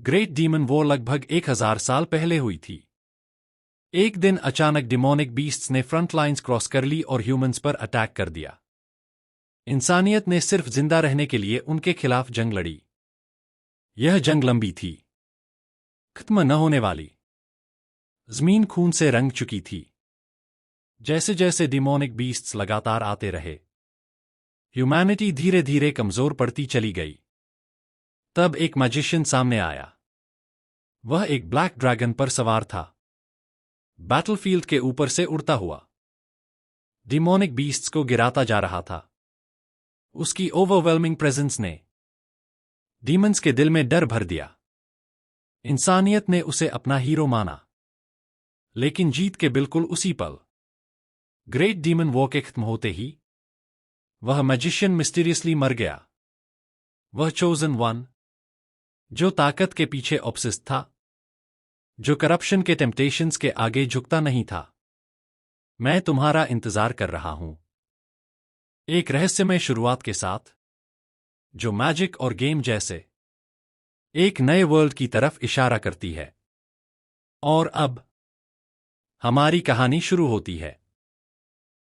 Great demon war लगभग 1000 साल पहले हुई थी। एक दिन अचानक डिमोनिक बीस्ट्स ने फ्रंट लाइन्स क्रॉस कर ली और ह्यूमंस पर अटैक कर दिया। इंसानियत ने सिर्फ जिंदा रहने के लिए उनके खिलाफ जंग लड़ी। यह जंग लंबी थी, खत्म न होने वाली। जमीन खून से रंग चुकी थी। जैसे जैसे डिमोनिक बीस्ट्स लगातार आते रहे, ह्यूमैनिटी धीरे धीरे कमजोर पड़ती चली गई। तब एक मैजिशियन सामने आया। वह एक ब्लैक ड्रैगन पर सवार था, बैटलफील्ड के ऊपर से उड़ता हुआ डिमोनिक बीस्ट्स को गिराता जा रहा था। उसकी ओवरवेलमिंग प्रेजेंस ने डीमंस के दिल में डर भर दिया। इंसानियत ने उसे अपना हीरो माना, लेकिन जीत के बिल्कुल उसी पल, ग्रेट डीमन वॉर के खत्म होते ही, वह मैजिशियन मिस्टीरियसली मर गया। वह चोजन वन, जो ताकत के पीछे ऑब्सेस्ड था, जो करप्शन के टेम्पटेशंस के आगे झुकता नहीं था। मैं तुम्हारा इंतजार कर रहा हूं, एक रहस्यमय शुरुआत के साथ, जो मैजिक और गेम जैसे एक नए वर्ल्ड की तरफ इशारा करती है। और अब हमारी कहानी शुरू होती है।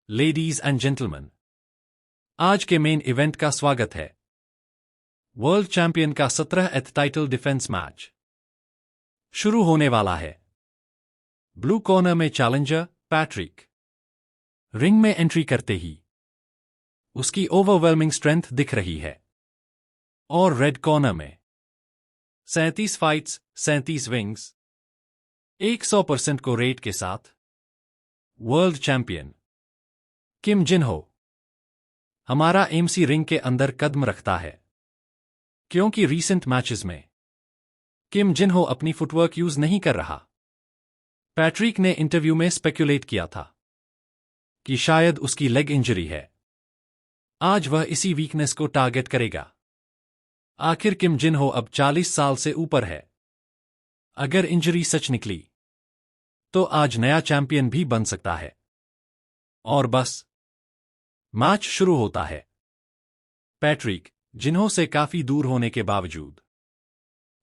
लेडीज एंड जेंटलमैन, आज के मेन इवेंट का स्वागत है। वर्ल्ड चैंपियन का 17th टाइटल डिफेंस मैच शुरू होने वाला है। ब्लू कॉर्नर में चैलेंजर पैट्रिक रिंग में एंट्री करते ही उसकी ओवरवेलमिंग स्ट्रेंथ दिख रही है। और रेड कॉर्नर में 37 फाइट्स, 37 विंग्स, 100% को रेट के साथ वर्ल्ड चैंपियन किम जिन हो हमारा एमसी रिंग के अंदर कदम रखता है, क्योंकि रीसेंट मैचेस में किम जिन हो अपनी फुटवर्क यूज नहीं कर रहा। पैट्रिक ने इंटरव्यू में स्पेक्युलेट किया था कि शायद उसकी लेग इंजरी है। आज वह इसी वीकनेस को टारगेट करेगा। आखिर किम जिन हो अब 40 साल से ऊपर है। अगर इंजरी सच निकली तो आज नया चैंपियन भी बन सकता है। और बस मैच शुरू होता है। पैट्रिक जिन्हों से काफी दूर होने के बावजूद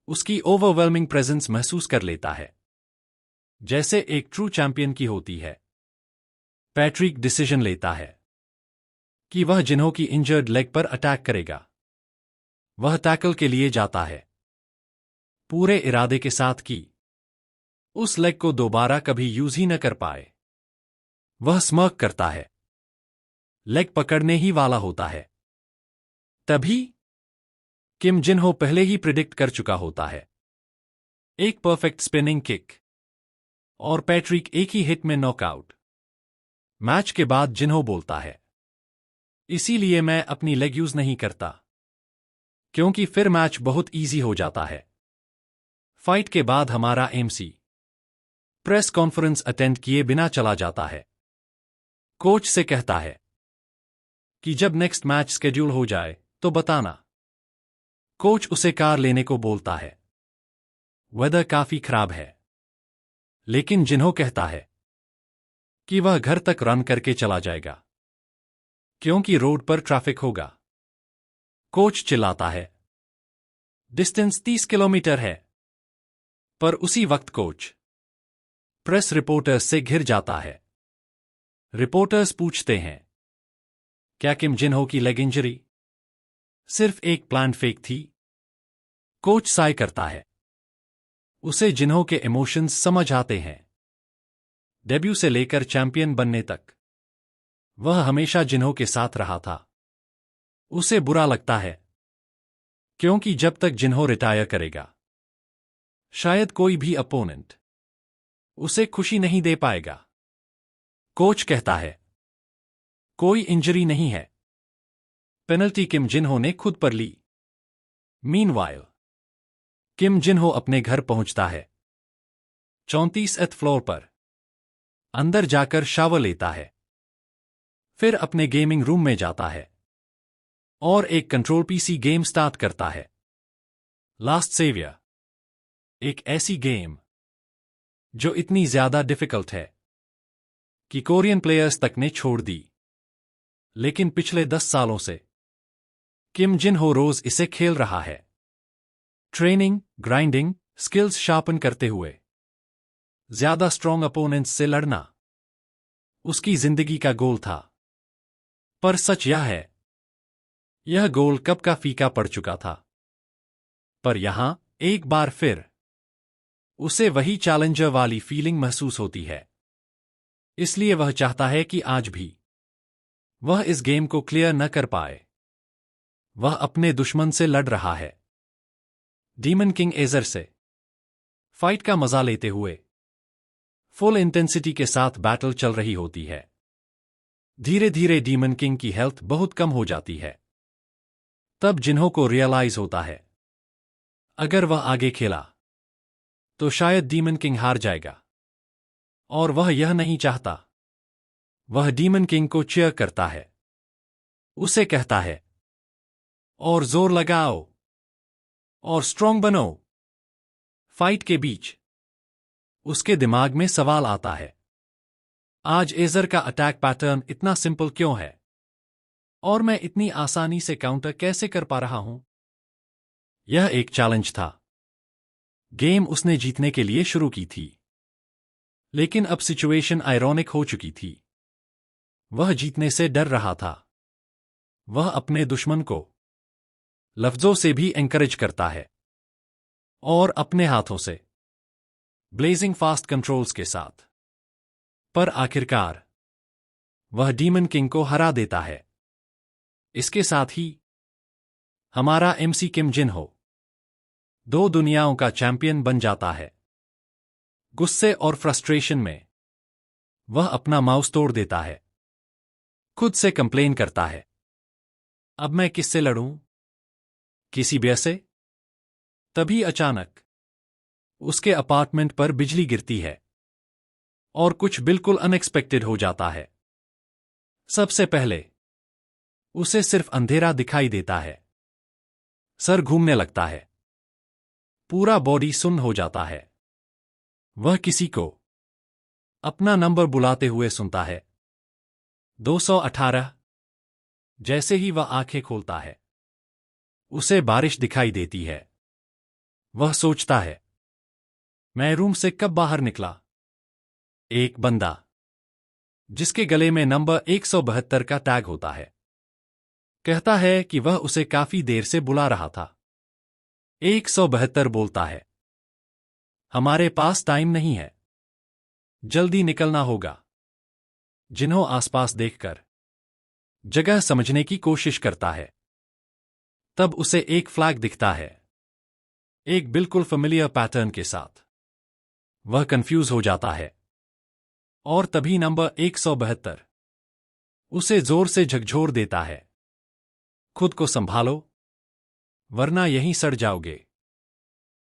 उसकी ओवरवेलमिंग प्रेजेंस महसूस कर लेता है, जैसे एक ट्रू चैंपियन की होती है। पैट्रिक डिसीजन लेता है कि वह जिन्हों की इंजर्ड लेग पर अटैक करेगा। वह टैकल के लिए जाता है, पूरे इरादे के साथ कि उस लेग को दोबारा कभी यूज ही न कर पाए। वह स्मर्क करता है, लेग पकड़ने ही वाला होता है। तभी किम जिन हो पहले ही प्रिडिक्ट कर चुका होता है, एक परफेक्ट स्पिनिंग किक, और पैट्रिक एक ही हिट में नॉकआउट। मैच के बाद जिन्हो बोलता है, इसीलिए मैं अपनी लेग यूज नहीं करता, क्योंकि फिर मैच बहुत इजी हो जाता है। फाइट के बाद हमारा एमसी प्रेस कॉन्फ्रेंस अटेंड किए बिना चला जाता है। कोच से कहता है कि जब नेक्स्ट मैच स्केड्यूल हो जाए तो बताना। कोच उसे कार लेने को बोलता है। वेदर काफी खराब है, लेकिन जिन्हो कहता है कि वह घर तक रन करके चला जाएगा, क्योंकि रोड पर ट्रैफिक होगा। कोच चिल्लाता है, डिस्टेंस 30 किलोमीटर है। पर उसी वक्त कोच प्रेस रिपोर्टर्स से घिर जाता है। रिपोर्टर्स पूछते हैं, क्या किम जिन हो की लेग इंजरी सिर्फ एक प्लान फेक थी? कोच साय करता है। उसे जिन्हों के इमोशंस समझ आते हैं। डेब्यू से लेकर चैंपियन बनने तक वह हमेशा जिन्हों के साथ रहा था। उसे बुरा लगता है, क्योंकि जब तक जिन्हों रिटायर करेगा, शायद कोई भी अपोनेंट उसे खुशी नहीं दे पाएगा। कोच कहता है, कोई इंजरी नहीं है। पेनल्टी किम जिन्हो ने खुद पर ली। मीनवाइल किम जिन्हो अपने घर पहुंचता है, 34th फ्लोर पर। अंदर जाकर शावर लेता है, फिर अपने गेमिंग रूम में जाता है और एक कंट्रोल पीसी गेम स्टार्ट करता है। लास्ट सेवियर, एक ऐसी गेम जो इतनी ज्यादा डिफिकल्ट है कि कोरियन प्लेयर्स तक ने छोड़ दी, लेकिन पिछले 10 सालों से किम जिन हो रोज इसे खेल रहा है। ट्रेनिंग, ग्राइंडिंग, स्किल्स शार्पन करते हुए ज्यादा स्ट्रॉन्ग अपोनेंट्स से लड़ना उसकी जिंदगी का गोल था। पर सच यह है, यह गोल कब का फीका पड़ चुका था। पर यहां एक बार फिर उसे वही चैलेंजर वाली फीलिंग महसूस होती है। इसलिए वह चाहता है कि आज भी वह इस गेम को क्लियर न कर पाए। वह अपने दुश्मन से लड़ रहा है, डीमन किंग एजर से। फाइट का मजा लेते हुए फुल इंटेंसिटी के साथ बैटल चल रही होती है। धीरे धीरे डीमन किंग की हेल्थ बहुत कम हो जाती है। तब जिन्हों को रियलाइज होता है, अगर वह आगे खेला तो शायद डीमन किंग हार जाएगा, और वह यह नहीं चाहता। वह डीमन किंग को चीयर करता है, उसे कहता है, और जोर लगाओ और स्ट्रॉन्ग बनो। फाइट के बीच उसके दिमाग में सवाल आता है, आज एजर का अटैक पैटर्न इतना सिंपल क्यों है, और मैं इतनी आसानी से काउंटर कैसे कर पा रहा हूं। यह एक चैलेंज था। गेम उसने जीतने के लिए शुरू की थी, लेकिन अब सिचुएशन आयरॉनिक हो चुकी थी। वह जीतने से डर रहा था। वह अपने दुश्मन को लफ्जों से भी एनकरेज करता है, और अपने हाथों से ब्लेजिंग फास्ट कंट्रोल्स के साथ। पर आखिरकार वह डीमन किंग को हरा देता है। इसके साथ ही हमारा एमसी किम जिनहो 2 दुनियाओं का चैंपियन बन जाता है। गुस्से और फ्रस्ट्रेशन में वह अपना माउस तोड़ देता है, खुद से कंप्लेन करता है, अब मैं किससे लड़ूं, किसी बेर से। तभी अचानक उसके अपार्टमेंट पर बिजली गिरती है, और कुछ बिल्कुल अनएक्सपेक्टेड हो जाता है। सबसे पहले उसे सिर्फ अंधेरा दिखाई देता है, सर घूमने लगता है, पूरा बॉडी सुन्न हो जाता है। वह किसी को अपना नंबर बुलाते हुए सुनता है, 218। जैसे ही वह आंखें खोलता है, उसे बारिश दिखाई देती है। वह सोचता है, मैं रूम से कब बाहर निकला। एक बंदा जिसके गले में नंबर 172 का टैग होता है, कहता है कि वह उसे काफी देर से बुला रहा था। 172 बोलता है, हमारे पास टाइम नहीं है, जल्दी निकलना होगा। जिन्हों आसपास देखकर जगह समझने की कोशिश करता है। तब उसे एक फ्लैग दिखता है, एक बिल्कुल फेमिलियर पैटर्न के साथ। वह कंफ्यूज हो जाता है, और तभी नंबर 172 उसे जोर से झकझोर देता है, खुद को संभालो वरना यहीं सड़ जाओगे।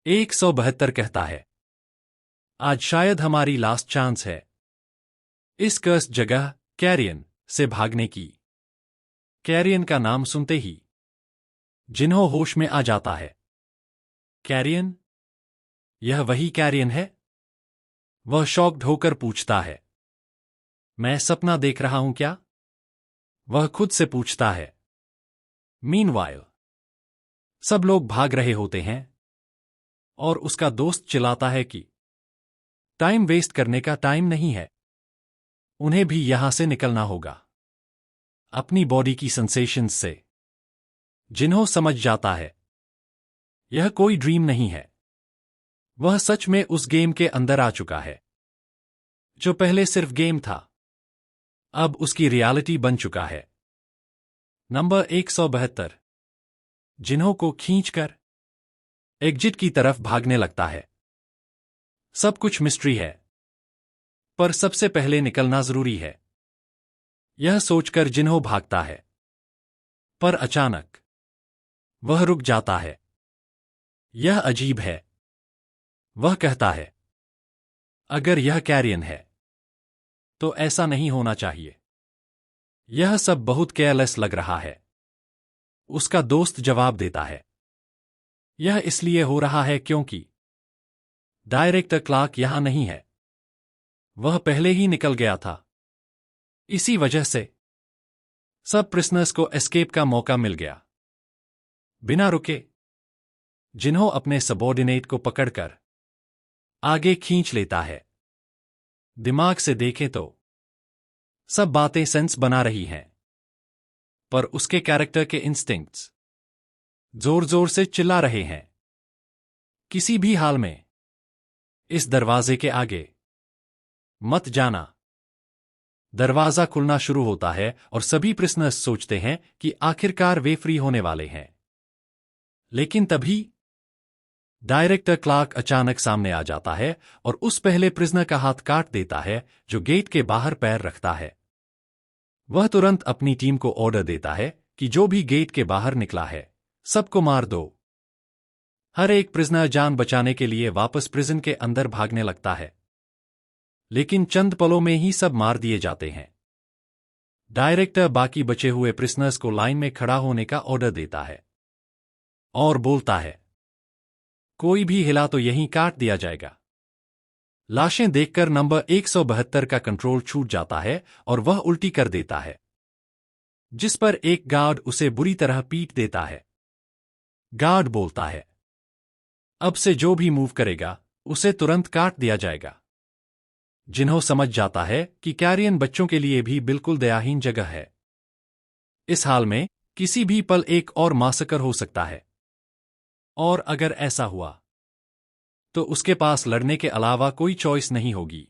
172 कहता है, आज शायद हमारी लास्ट चांस है इस कर्स जगह कैरियन से भागने की। कैरियन का नाम सुनते ही जिन्हों होश में आ जाता है। कैरियन? यह वही कैरियन है? वह शॉक्ड होकर पूछता है, मैं सपना देख रहा हूं क्या? वह खुद से पूछता है। मीनवाइल सब लोग भाग रहे होते हैं, और उसका दोस्त चिल्लाता है कि टाइम वेस्ट करने का टाइम नहीं है, उन्हें भी यहां से निकलना होगा। अपनी बॉडी की सेंसेशंस से जिन्हों समझ जाता है यह कोई ड्रीम नहीं है, वह सच में उस गेम के अंदर आ चुका है। जो पहले सिर्फ गेम था, अब उसकी रियलिटी बन चुका है। नंबर 172 जिन्हों को खींचकर एग्जिट की तरफ भागने लगता है। सब कुछ मिस्ट्री है, पर सबसे पहले निकलना जरूरी है, यह सोचकर जिन्हों भागता है। पर अचानक वह रुक जाता है। यह अजीब है। वह कहता है, अगर यह कैरियन है तो ऐसा नहीं होना चाहिए। यह सब बहुत केयरलेस लग रहा है। उसका दोस्त जवाब देता है, यह इसलिए हो रहा है क्योंकि डायरेक्टर क्लार्क यहां नहीं है, वह पहले ही निकल गया था। इसी वजह से सब प्रिजनर्स को एस्केप का मौका मिल गया। बिना रुके जिन्हों अपने सबॉर्डिनेट को पकड़कर आगे खींच लेता है। दिमाग से देखें तो सब बातें सेंस बना रही हैं, पर उसके कैरेक्टर के इंस्टिंक्ट्स जोर जोर से चिल्ला रहे हैं, किसी भी हाल में इस दरवाजे के आगे मत जाना। दरवाजा खुलना शुरू होता है और सभी प्रिजनर्स सोचते हैं कि आखिरकार वे फ्री होने वाले हैं। लेकिन तभी डायरेक्टर क्लार्क अचानक सामने आ जाता है और उस पहले प्रिजनर का हाथ काट देता है जो गेट के बाहर पैर रखता है। वह तुरंत अपनी टीम को ऑर्डर देता है कि जो भी गेट के बाहर निकला है सबको मार दो। हर एक प्रिजनर जान बचाने के लिए वापस प्रिजन के अंदर भागने लगता है, लेकिन चंद पलों में ही सब मार दिए जाते हैं। डायरेक्टर बाकी बचे हुए प्रिजनर्स को लाइन में खड़ा होने का ऑर्डर देता है और बोलता है, कोई भी हिला तो यहीं काट दिया जाएगा। लाशें देखकर नंबर 172 का कंट्रोल छूट जाता है और वह उल्टी कर देता है, जिस पर एक गार्ड उसे बुरी तरह पीट देता है। गार्ड बोलता है, अब से जो भी मूव करेगा उसे तुरंत काट दिया जाएगा। जिन्हों समझ जाता है कि कैरियन बच्चों के लिए भी बिल्कुल दयाहीन जगह है। इस हाल में किसी भी पल एक और मासकर हो सकता है, और अगर ऐसा हुआ तो उसके पास लड़ने के अलावा कोई चॉइस नहीं होगी।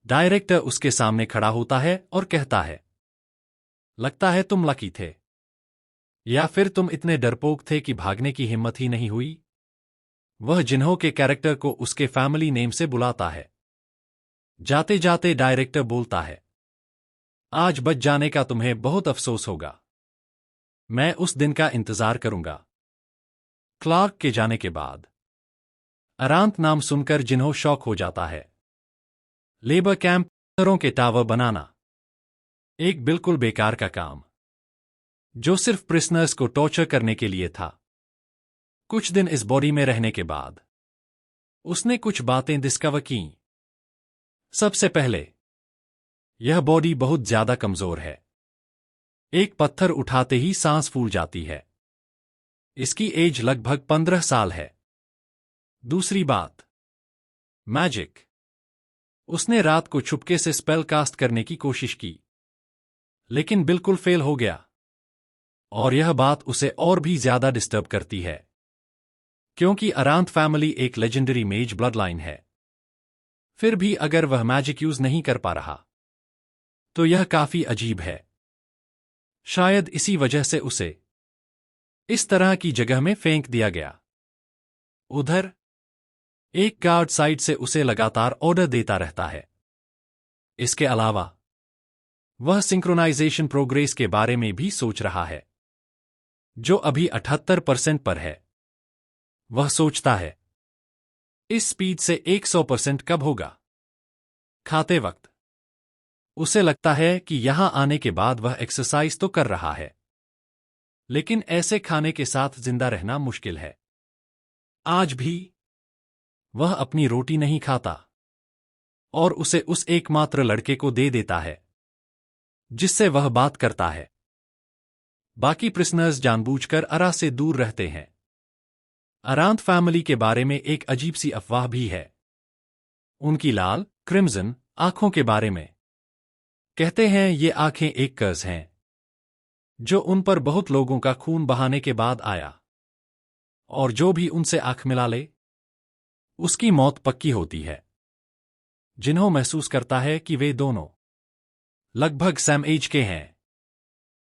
डायरेक्टर उसके सामने खड़ा होता है और कहता है, लगता है तुम लकी थे, या फिर तुम इतने डरपोक थे कि भागने की हिम्मत ही नहीं हुई। वह जिन्हों के कैरेक्टर को उसके फैमिली नेम से बुलाता है। जाते जाते डायरेक्टर बोलता है, आज बच जाने का तुम्हें बहुत अफसोस होगा। मैं उस दिन का इंतजार करूंगा। क्लार्क के जाने के बाद अरांत नाम सुनकर जिन्हों शॉक हो जाता है। लेबर कैंपरों के टावर बनाना एक बिल्कुल बेकार का काम, जो सिर्फ प्रिजनर्स को टॉर्चर करने के लिए था। कुछ दिन इस बॉडी में रहने के बाद उसने कुछ बातें डिस्कवर की। सबसे पहले, यह बॉडी बहुत ज्यादा कमजोर है। एक पत्थर उठाते ही सांस फूल जाती है। इसकी एज लगभग 15 साल है। दूसरी बात, मैजिक। उसने रात को छुपके से स्पेल कास्ट करने की कोशिश की, लेकिन बिल्कुल फेल हो गया। और यह बात उसे और भी ज्यादा डिस्टर्ब करती है, क्योंकि अरांत फैमिली एक लेजेंडरी मेज ब्लडलाइन है। फिर भी अगर वह मैजिक यूज नहीं कर पा रहा तो यह काफी अजीब है। शायद इसी वजह से उसे इस तरह की जगह में फेंक दिया गया। उधर एक गार्ड साइड से उसे लगातार ऑर्डर देता रहता है। इसके अलावा वह सिंक्रोनाइजेशन प्रोग्रेस के बारे में भी सोच रहा है, जो अभी 78% पर है। वह सोचता है, इस स्पीड से 100% कब होगा। खाते वक्त उसे लगता है कि यहां आने के बाद वह एक्सरसाइज तो कर रहा है, लेकिन ऐसे खाने के साथ जिंदा रहना मुश्किल है। आज भी वह अपनी रोटी नहीं खाता और उसे उस एकमात्र लड़के को दे देता है जिससे वह बात करता है। बाकी प्रिजनर्स जानबूझकर अरा से दूर रहते हैं। अरांत फैमिली के बारे में एक अजीब सी अफवाह भी है। उनकी लाल क्रिम्सन आंखों के बारे में कहते हैं ये आंखें एक कर्ज हैं जो उन पर बहुत लोगों का खून बहाने के बाद आया, और जो भी उनसे आंख मिला ले उसकी मौत पक्की होती है। जिन्हों महसूस करता है कि वे दोनों लगभग सैम एज के हैं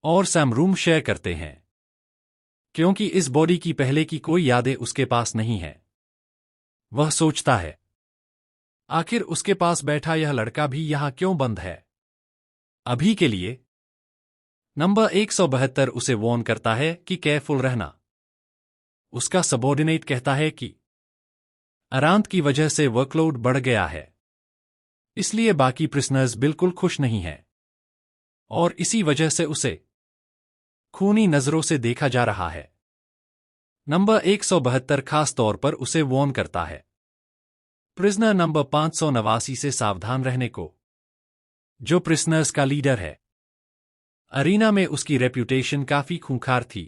और सैम रूम शेयर करते हैं, क्योंकि इस बॉडी की पहले की कोई यादें उसके पास नहीं है। वह सोचता है, आखिर उसके पास बैठा यह लड़का भी यहां क्यों बंद है। अभी के लिए नंबर 172 उसे वॉर्न करता है कि केयरफुल रहना। उसका सबॉर्डिनेट कहता है कि अरांत की वजह से वर्कलोड बढ़ गया है, इसलिए बाकी प्रिजनर्स बिल्कुल खुश नहीं हैं, और इसी वजह से उसे खूनी नजरों से देखा जा रहा है। नंबर 172 खास तौर पर उसे वॉर्न करता है प्रिजनर नंबर 589 से सावधान रहने को, जो प्रिजनर्स का लीडर है। अरीना में उसकी रेप्यूटेशन काफी खूंखार थी।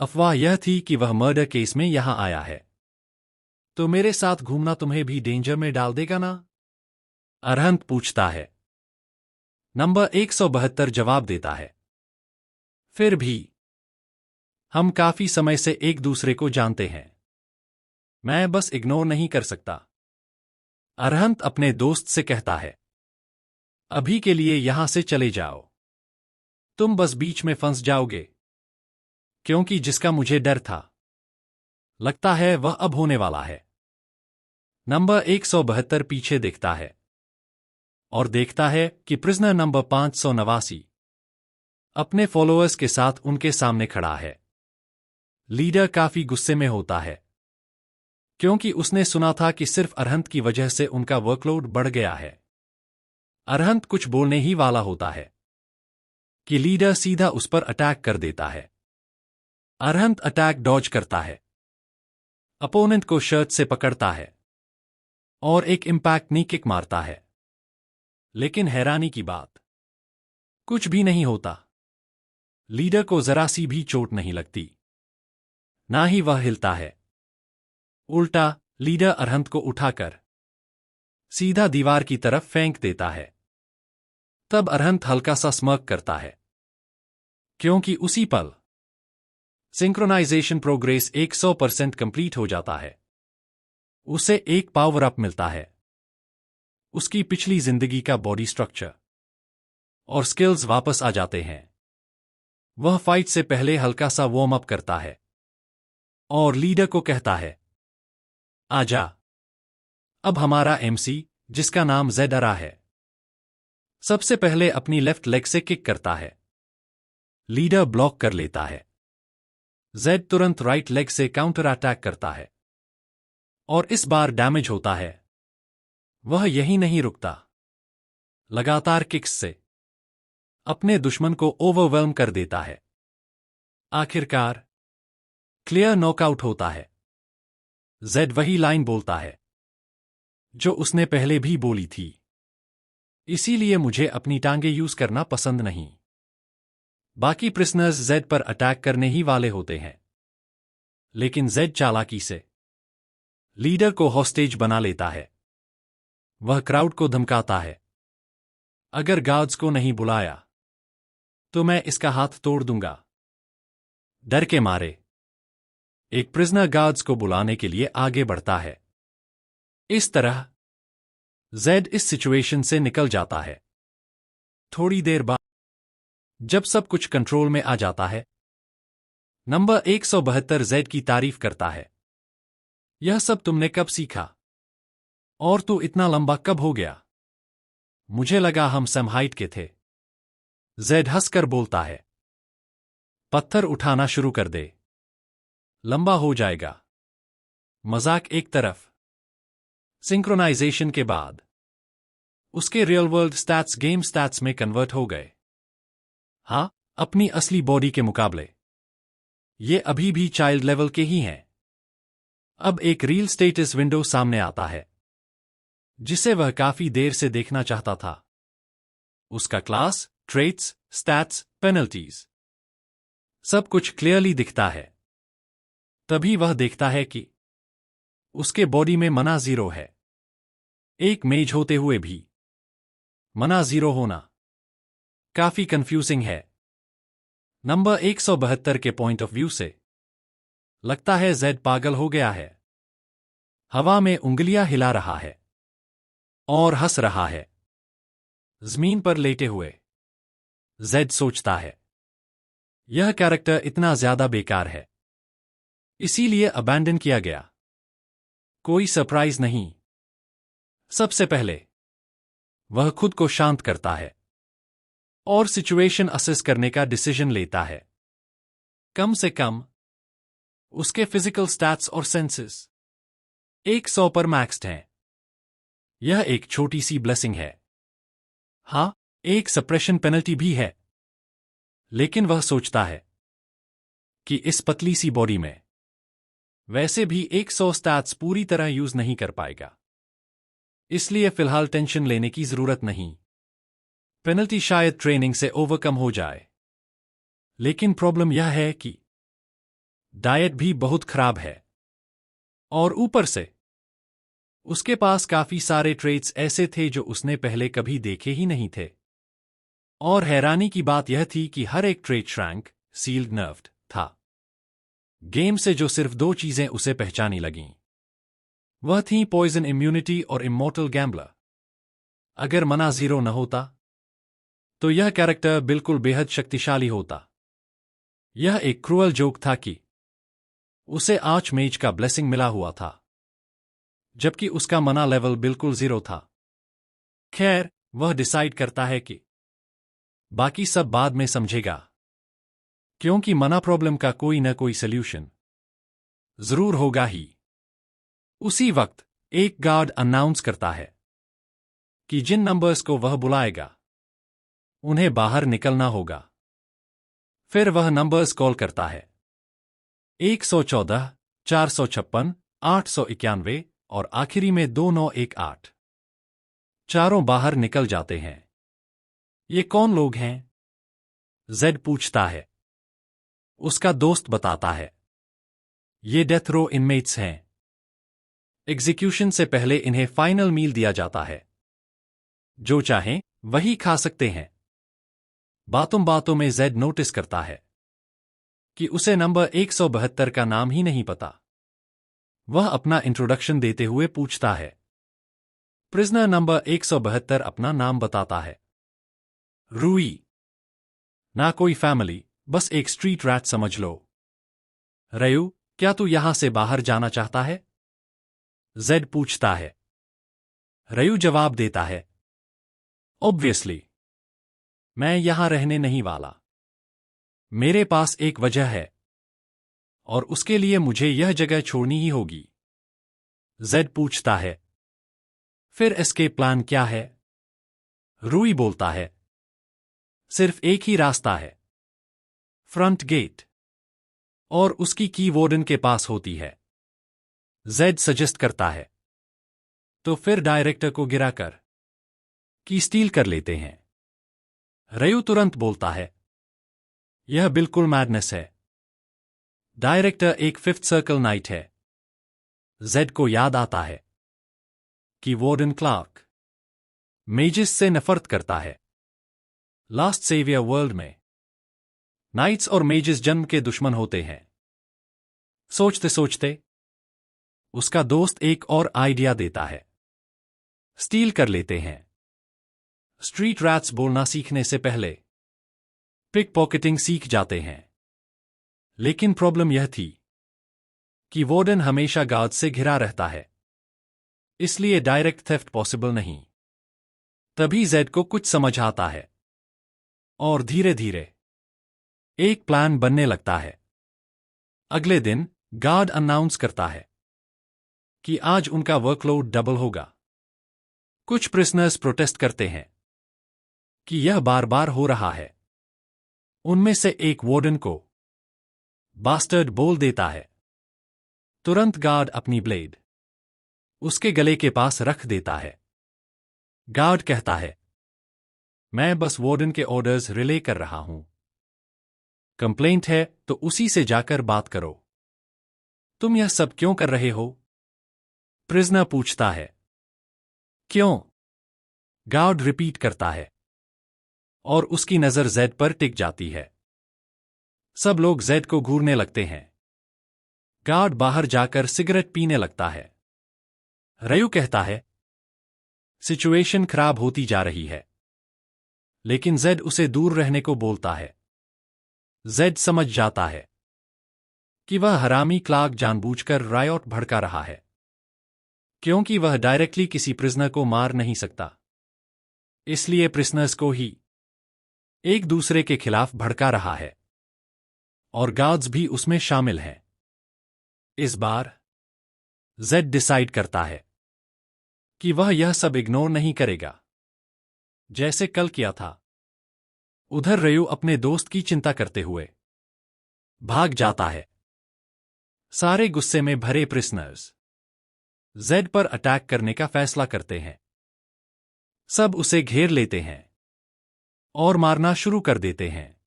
अफवाह यह थी कि वह मर्डर केस में यहां आया है। तो मेरे साथ घूमना तुम्हें भी डेंजर में डाल देगा ना? अरहंत पूछता है। नंबर 172 जवाब देता है। फिर भी हम काफी समय से एक दूसरे को जानते हैं। मैं बस इग्नोर नहीं कर सकता। अरहंत अपने दोस्त से कहता है। अभी के लिए यहां से चले जाओ। तुम बस बीच में फंस जाओगे। क्योंकि जिसका मुझे डर था, लगता है वह अब होने वाला है। नंबर 172 पीछे देखता है और देखता है कि प्रिजनर नंबर 589 अपने फॉलोअर्स के साथ उनके सामने खड़ा है। लीडर काफी गुस्से में होता है क्योंकि उसने सुना था कि सिर्फ अरहंत की वजह से उनका वर्कलोड बढ़ गया है। अरहंत कुछ बोलने ही वाला होता है कि लीडर सीधा उस पर अटैक कर देता है। अरहंत अटैक डॉज करता है, अपोनेंट को शर्ट से पकड़ता है और एक इंपैक्ट नी किक मारता है। लेकिन हैरानी की बात, कुछ भी नहीं होता। लीडर को जरा सी भी चोट नहीं लगती, ना ही वह हिलता है। उल्टा लीडर अरहंत को उठाकर सीधा दीवार की तरफ फेंक देता है। तब अरहंत हल्का सा स्मर्क करता है क्योंकि उसी पल सिंक्रोनाइजेशन प्रोग्रेस 100% कंप्लीट हो जाता है। उसे एक पावर अप मिलता है। उसकी पिछली जिंदगी का बॉडी स्ट्रक्चर और स्किल्स वापस आ जाते हैं। वह फाइट से पहले हल्का सा वार्म अप करता है और लीडर को कहता है, आजा। अब हमारा एमसी, जिसका नाम जेड अरा है, सबसे पहले अपनी लेफ्ट लेग से किक करता है। लीडर ब्लॉक कर लेता है। जेड तुरंत राइट लेग से काउंटर अटैक करता है और इस बार डैमेज होता है। वह यहीं नहीं रुकता। लगातार किक्स से अपने दुश्मन को ओवरवेल्म कर देता है। आखिरकार क्लियर नॉकआउट होता है। जेड वही लाइन बोलता है जो उसने पहले भी बोली थी, इसीलिए मुझे अपनी टांगे यूज करना पसंद नहीं। बाकी प्रिजनर्स जेड पर अटैक करने ही वाले होते हैं, लेकिन जेड चालाकी से लीडर को हॉस्टेज बना लेता है। वह क्राउड को धमकाता है, अगर गार्ड्स को नहीं बुलाया तो मैं इसका हाथ तोड़ दूंगा। डर के मारे एक प्रिजनर गार्ड्स को बुलाने के लिए आगे बढ़ता है। इस तरह जेड इस सिचुएशन से निकल जाता है। थोड़ी देर बाद जब सब कुछ कंट्रोल में आ जाता है, नंबर 172 जेड की तारीफ करता है। यह सब तुमने कब सीखा? और तू इतना लंबा कब हो गया? मुझे लगा हम सम हाइट के थे। जेड हंसकर बोलता है, पत्थर उठाना शुरू कर दे, लंबा हो जाएगा। मजाक एक तरफ, सिंक्रोनाइजेशन के बाद उसके real world stats game stats में कन्वर्ट हो गए। हाँ, अपनी असली बॉडी के मुकाबले ये अभी भी चाइल्ड लेवल के ही हैं। अब एक रील स्टेटस विंडो सामने आता है जिसे वह काफी देर से देखना चाहता था। उसका क्लास, ट्रेट्स, स्टैट्स, पेनल्टीज, सब कुछ क्लियरली दिखता है। तभी वह देखता है कि उसके बॉडी में मना 0 है। एक मेज होते हुए भी मना 0 होना काफी कंफ्यूजिंग है। नंबर 172 के पॉइंट ऑफ व्यू से लगता है जेड पागल हो गया है। हवा में उंगलियां हिला रहा है और हंस रहा है। जमीन पर लेटे हुए जेड सोचता है, यह कैरेक्टर इतना ज्यादा बेकार है, इसीलिए अबैंडन किया गया। कोई सरप्राइज नहीं। सबसे पहले वह खुद को शांत करता है और सिचुएशन असेस करने का डिसीजन लेता है। कम से कम उसके फिजिकल स्टैट्स और सेंसेस 100 पर मैक्स्ड हैं। यह एक छोटी सी ब्लेसिंग है। हाँ, एक सप्रेशन पेनल्टी भी है, लेकिन वह सोचता है कि इस पतली सी बॉडी में वैसे भी 100 स्टैट्स पूरी तरह यूज नहीं कर पाएगा, इसलिए फिलहाल टेंशन लेने की जरूरत नहीं। पेनल्टी शायद ट्रेनिंग से ओवरकम हो जाए, लेकिन प्रॉब्लम यह है कि डाइट भी बहुत खराब है। और ऊपर से उसके पास काफी सारे ट्रेट्स ऐसे थे जो उसने पहले कभी देखे ही नहीं थे। और हैरानी की बात यह थी कि हर एक ट्रेट श्रैंक, सील्ड, नर्व्ड था। गेम से जो सिर्फ दो चीजें उसे पहचानी लगीं, वह थीं पॉइजन इम्यूनिटी और इमॉर्टल गैम्बलर। अगर मना 0 न होता तो यह कैरेक्टर बिल्कुल बेहद शक्तिशाली होता। यह एक क्रूअल जोक था कि उसे आर्चमेज का ब्लेसिंग मिला हुआ था, जबकि उसका मना लेवल बिल्कुल 0 था। खैर, वह डिसाइड करता है कि बाकी सब बाद में समझेगा, क्योंकि मना प्रॉब्लम का कोई न कोई सल्यूशन जरूर होगा ही। उसी वक्त एक गार्ड अनाउंस करता है कि जिन नंबर्स को वह बुलाएगा उन्हें बाहर निकलना होगा। फिर वह नंबर्स कॉल करता है, 114, 456, 891 और आखिरी में 2918। चारों बाहर निकल जाते हैं। ये कौन लोग हैं? जेड पूछता है। उसका दोस्त बताता है, ये डेथ रो इनमेट्स हैं। एग्जीक्यूशन से पहले इन्हें फाइनल मील दिया जाता है। जो चाहें वही खा सकते हैं। बातों बातों में जेड नोटिस करता है कि उसे नंबर 172 का नाम ही नहीं पता। वह अपना इंट्रोडक्शन देते हुए पूछता है। प्रिजनर नंबर 172 अपना नाम बताता है, रूई। ना कोई फैमिली, बस एक स्ट्रीट रैट समझ लो। रयू, क्या तू यहां से बाहर जाना चाहता है? जेड पूछता है। रयू जवाब देता है, ऑब्वियसली। मैं यहां रहने नहीं वाला। मेरे पास एक वजह है, और उसके लिए मुझे यह जगह छोड़नी ही होगी। जेड पूछता है, फिर एस्केप प्लान क्या है? रूई बोलता है, सिर्फ एक ही रास्ता है, फ्रंट गेट। और उसकी की वार्डन के पास होती है। जेड सजेस्ट करता है, तो फिर डायरेक्टर को गिराकर की स्टील कर लेते हैं। रयू तुरंत बोलता है, यह बिल्कुल मैडनेस है। डायरेक्टर एक फिफ्थ सर्कल नाइट है। जेड को याद आता है कि वार्डन क्लार्क मेजिस से नफरत करता है। लास्ट सेवियर वर्ल्ड में नाइट्स और मेजिस जन्म के दुश्मन होते हैं। सोचते सोचते उसका दोस्त एक और आइडिया देता है, स्टील कर लेते हैं। स्ट्रीट रैट्स बोलना सीखने से पहले पिक पॉकेटिंग सीख जाते हैं। लेकिन प्रॉब्लम यह थी कि वार्डन हमेशा गार्ड से घिरा रहता है, इसलिए डायरेक्ट थेफ्ट पॉसिबल नहीं। तभी जेड को कुछ समझ आता है, और धीरे धीरे एक प्लान बनने लगता है। अगले दिन गार्ड अनाउंस करता है कि आज उनका वर्कलोड डबल होगा। कुछ प्रिजनर्स प्रोटेस्ट करते हैं कि यह बार बार हो रहा है। उनमें से एक वार्डन को बास्टर्ड बोल देता है। तुरंत गार्ड अपनी ब्लेड उसके गले के पास रख देता है। गार्ड कहता है, मैं बस वार्डन के ऑर्डर्स रिले कर रहा हूं। कंप्लेंट है तो उसी से जाकर बात करो। तुम यह सब क्यों कर रहे हो? प्रिजनर पूछता है। क्यों? गार्ड रिपीट करता है, और उसकी नजर जेड पर टिक जाती है। सब लोग जेड को घूरने लगते हैं। गार्ड बाहर जाकर सिगरेट पीने लगता है। रयू कहता है, सिचुएशन खराब होती जा रही है, लेकिन जेड उसे दूर रहने को बोलता है। जेड समझ जाता है कि वह हरामी क्लार्क जानबूझकर रायोट भड़का रहा है, क्योंकि वह डायरेक्टली किसी प्रिजनर को मार नहीं सकता। इसलिए प्रिजनर्स को ही एक दूसरे के खिलाफ भड़का रहा है, और गार्ड्स भी उसमें शामिल हैं। इस बार जेड डिसाइड करता है कि वह यह सब इग्नोर नहीं करेगा, जैसे कल किया था। उधर रयू अपने दोस्त की चिंता करते हुए भाग जाता है। सारे गुस्से में भरे प्रिजनर्स जेड पर अटैक करने का फैसला करते हैं। सब उसे घेर लेते हैं और मारना शुरू कर देते हैं।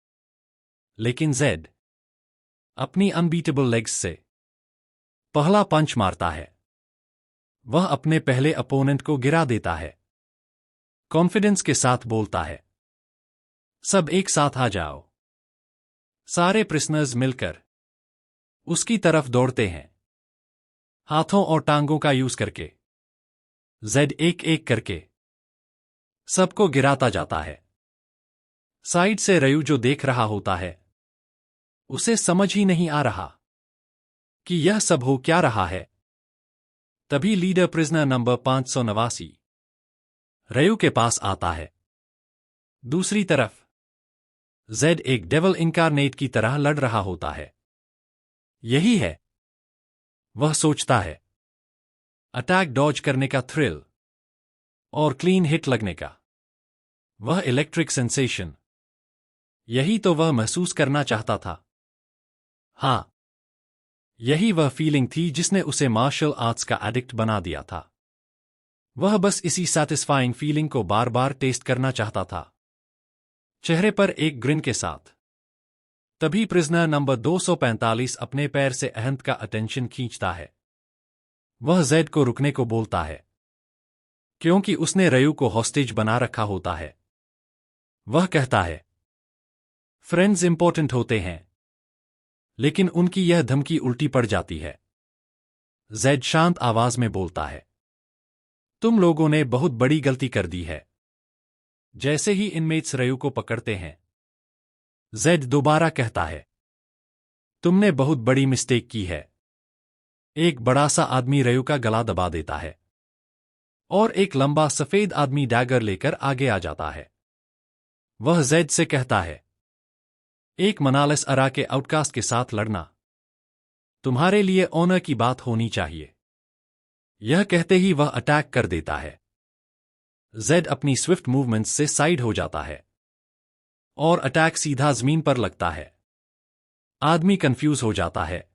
लेकिन जेड अपनी अनबीटेबल लेग्स से पहला पंच मारता है। वह अपने पहले अपोनेंट को गिरा देता है। कॉन्फिडेंस के साथ बोलता है, सब एक साथ आ जाओ। सारे प्रिजनर्स मिलकर उसकी तरफ दौड़ते हैं, हाथों और टांगों का यूज करके। जेड एक एक करके सबको गिराता जाता है। साइड से रयू जो देख रहा होता है, उसे समझ ही नहीं आ रहा कि यह सब हो क्या रहा है। तभी लीडर प्रिजनर नंबर 589 रयू के पास आता है। दूसरी तरफ जेड एक डेविल इनकारनेट की तरह लड़ रहा होता है। यही है, वह सोचता है, अटैक डॉज करने का थ्रिल और क्लीन हिट लगने का वह इलेक्ट्रिक सेंसेशन, यही तो वह महसूस करना चाहता था। हाँ, यही वह फीलिंग थी जिसने उसे मार्शल आर्ट्स का एडिक्ट बना दिया था। वह बस इसी सैटिस्फाइंग फीलिंग को बार बार टेस्ट करना चाहता था, चेहरे पर एक ग्रिन के साथ। तभी प्रिजनर नंबर 245 अपने पैर से अहंत का अटेंशन खींचता है। वह जेड को रुकने को बोलता है, क्योंकि उसने रयू को हॉस्टेज बना रखा होता है। वह कहता है, फ्रेंड्स इंपॉर्टेंट होते हैं, लेकिन उनकी यह धमकी उल्टी पड़ जाती है। जेड शांत आवाज में बोलता है, तुम लोगों ने बहुत बड़ी गलती कर दी है। जैसे ही इनमेट्स रयू को पकड़ते हैं, जेड दोबारा कहता है, तुमने बहुत बड़ी मिस्टेक की है। एक बड़ा सा आदमी रयू का गला दबा देता है और एक लंबा सफेद आदमी डैगर लेकर आगे आ जाता है। वह जेड से कहता है, एक मनालिस अरा के आउटकास्ट के साथ लड़ना तुम्हारे लिए ऑनर की बात होनी चाहिए। यह कहते ही वह अटैक कर देता है। जेड अपनी स्विफ्ट मूवमेंट्स से साइड हो जाता है और अटैक सीधा जमीन पर लगता है। आदमी कंफ्यूज हो जाता है,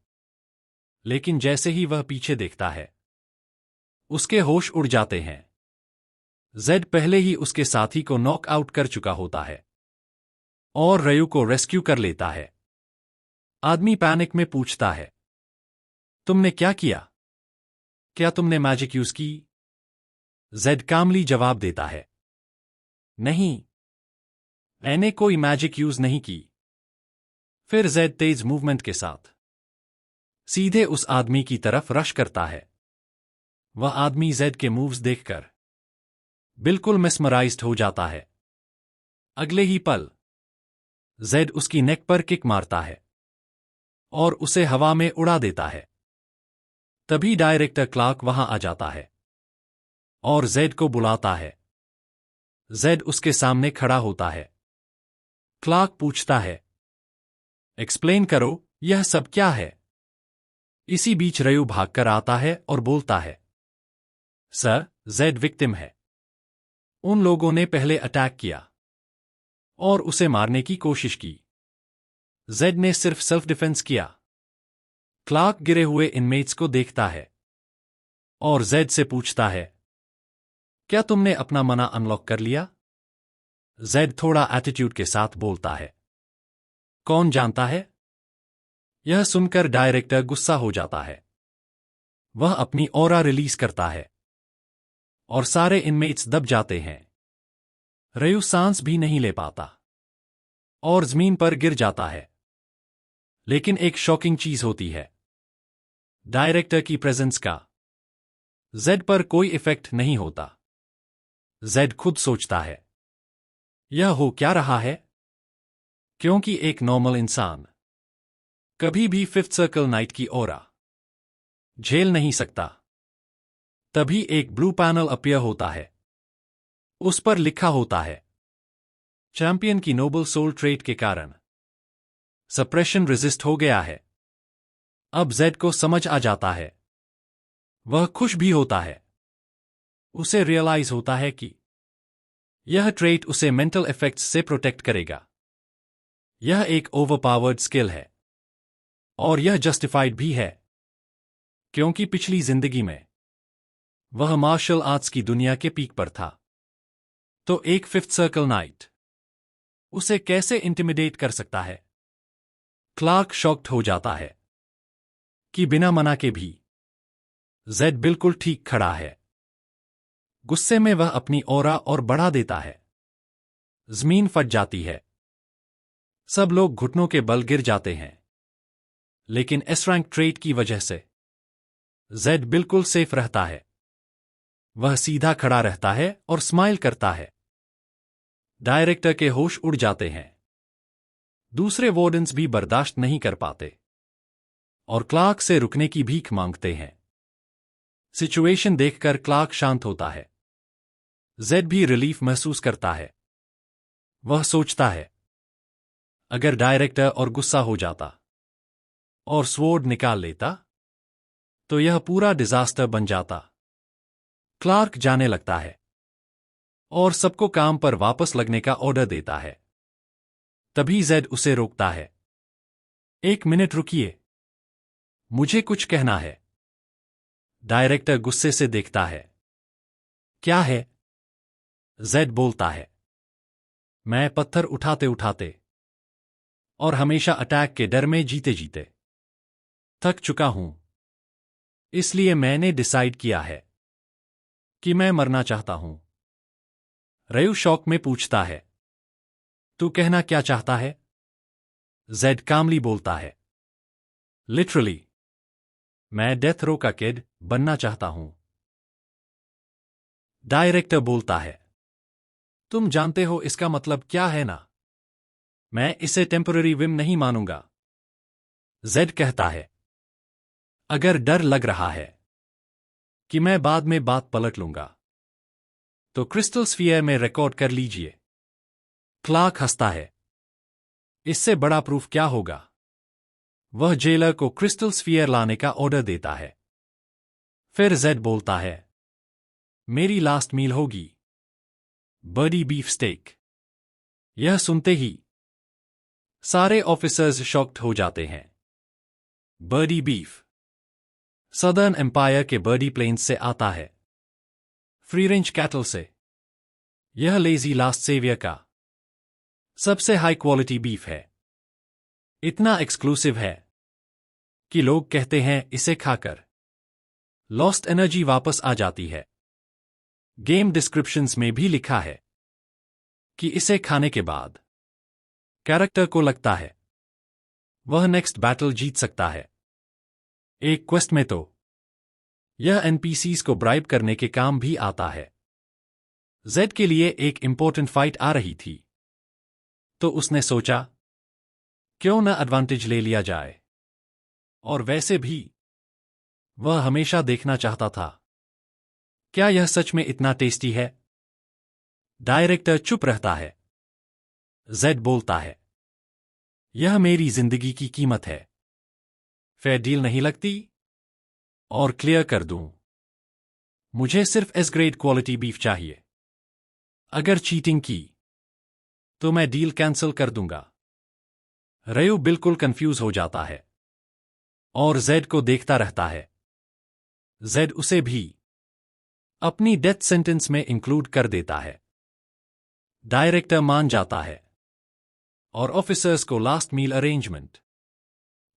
लेकिन जैसे ही वह पीछे देखता है, उसके होश उड़ जाते हैं। जेड पहले ही उसके साथी को नॉक आउट कर चुका होता है और रयू को रेस्क्यू कर लेता है। आदमी पैनिक में पूछता है, तुमने क्या किया? क्या तुमने मैजिक यूज की? जेड कामली जवाब देता है, नहीं, मैंने कोई मैजिक यूज नहीं की। फिर जेड तेज मूवमेंट के साथ सीधे उस आदमी की तरफ रश करता है। वह आदमी जेड के मूव्स देखकर बिल्कुल मेस्मराइज्ड हो जाता है। अगले ही पल जेड उसकी नेक पर किक मारता है और उसे हवा में उड़ा देता है। तभी डायरेक्टर क्लार्क वहां आ जाता है और जेड को बुलाता है। जेड उसके सामने खड़ा होता है। क्लार्क पूछता है, एक्सप्लेन करो, यह सब क्या है? इसी बीच रयू भागकर आता है और बोलता है, सर, जेड विक्टिम है। उन लोगों ने पहले अटैक किया और उसे मारने की कोशिश की। जेड ने सिर्फ सेल्फ डिफेंस किया। क्लार्क गिरे हुए इनमेट्स को देखता है और जेड से पूछता है, क्या तुमने अपना मना अनलॉक कर लिया? जेड थोड़ा एटीट्यूड के साथ बोलता है, कौन जानता है? यह सुनकर डायरेक्टर गुस्सा हो जाता है। वह अपनी ऑरा रिलीज करता है और सारे इनमेट्स दब जाते हैं। रयू सांस भी नहीं ले पाता और जमीन पर गिर जाता है। लेकिन एक शॉकिंग चीज होती है, डायरेक्टर की प्रेजेंस का जेड पर कोई इफेक्ट नहीं होता। जेड खुद सोचता है, यह हो क्या रहा है? क्योंकि एक नॉर्मल इंसान कभी भी फिफ्थ सर्कल नाइट की ऑरा झेल नहीं सकता। तभी एक ब्लू पैनल अपीयर होता है। उस पर लिखा होता है, चैंपियन की नोबल सोल ट्रेट के कारण सप्रेशन रेजिस्ट हो गया है। अब जेड को समझ आ जाता है। वह खुश भी होता है। उसे रियलाइज होता है कि यह ट्रेट उसे मेंटल इफेक्ट्स से प्रोटेक्ट करेगा। यह एक ओवरपावर्ड स्किल है और यह जस्टिफाइड भी है, क्योंकि पिछली जिंदगी में वह मार्शल आर्ट्स की दुनिया के पीक पर था। तो एक फिफ्थ सर्कल नाइट उसे कैसे इंटिमिडेट कर सकता है? क्लार्क शॉक्ड हो जाता है कि बिना मना के भी जेड बिल्कुल ठीक खड़ा है। गुस्से में वह अपनी ऑरा और बढ़ा देता है। जमीन फट जाती है। सब लोग घुटनों के बल गिर जाते हैं। लेकिन एस रैंक ट्रेट की वजह से जेड बिल्कुल सेफ रहता है। वह सीधा खड़ा रहता है और स्माइल करता है। डायरेक्टर के होश उड़ जाते हैं। दूसरे वार्डन्स भी बर्दाश्त नहीं कर पाते और क्लार्क से रुकने की भीख मांगते हैं। सिचुएशन देखकर क्लार्क शांत होता है। जेड भी रिलीफ महसूस करता है। वह सोचता है, अगर डायरेक्टर और गुस्सा हो जाता और स्वॉर्ड निकाल लेता तो यह पूरा डिजास्टर बन जाता। क्लार्क जाने लगता है और सबको काम पर वापस लगने का ऑर्डर देता है। तभी जेड उसे रोकता है। 1 मिनट रुकिए, मुझे कुछ कहना है। डायरेक्टर गुस्से से देखता है। क्या है? जेड बोलता है, मैं पत्थर उठाते उठाते और हमेशा अटैक के डर में जीते जीते थक चुका हूं। इसलिए मैंने डिसाइड किया है कि मैं मरना चाहता हूं। रयू शॉक में पूछता है, तू कहना क्या चाहता है? जेड कामली बोलता है, लिटरली मैं डेथ रो का किड बनना चाहता हूं। डायरेक्टर बोलता है, तुम जानते हो इसका मतलब क्या है ना? मैं इसे टेम्पररी विम नहीं मानूंगा। जेड कहता है, अगर डर लग रहा है कि मैं बाद में बात पलट लूंगा तो क्रिस्टल स्फीयर में रिकॉर्ड कर लीजिए। क्लार्क हंसता है, इससे बड़ा प्रूफ क्या होगा? वह जेलर को क्रिस्टल स्फीयर लाने का ऑर्डर देता है। फिर जेड बोलता है, मेरी लास्ट मील होगी बर्डी बीफ स्टेक। यह सुनते ही सारे ऑफिसर्स शॉक्ड हो जाते हैं। बर्डी बीफ सदर्न एम्पायर के बर्डी प्लेन्स से आता है, फ्री रेंज कैटल से। यह लेजी लास्ट सेवियर का सबसे हाई क्वालिटी बीफ है। इतना एक्सक्लूसिव है कि लोग कहते हैं इसे खाकर लॉस्ट एनर्जी वापस आ जाती है। गेम डिस्क्रिप्शंस में भी लिखा है कि इसे खाने के बाद कैरेक्टर को लगता है वह नेक्स्ट बैटल जीत सकता है। एक क्वेस्ट में तो यह एनपीसीज को ब्राइब करने के काम भी आता है। जेड के लिए एक इंपॉर्टेंट फाइट आ रही थी, तो उसने सोचा क्यों न एडवांटेज ले लिया जाए। और वैसे भी वह हमेशा देखना चाहता था, क्या यह सच में इतना टेस्टी है? डायरेक्टर चुप रहता है। जेड बोलता है, यह मेरी जिंदगी की कीमत है। फेयर डील नहीं लगती? और क्लियर कर दूं, मुझे सिर्फ एस ग्रेड क्वालिटी बीफ चाहिए। अगर चीटिंग की तो मैं डील कैंसिल कर दूंगा। रयू बिल्कुल कंफ्यूज हो जाता है और जेड को देखता रहता है। जेड उसे भी अपनी डेथ सेंटेंस में इंक्लूड कर देता है। डायरेक्टर मान जाता है और ऑफिसर्स को लास्ट मील अरेंजमेंट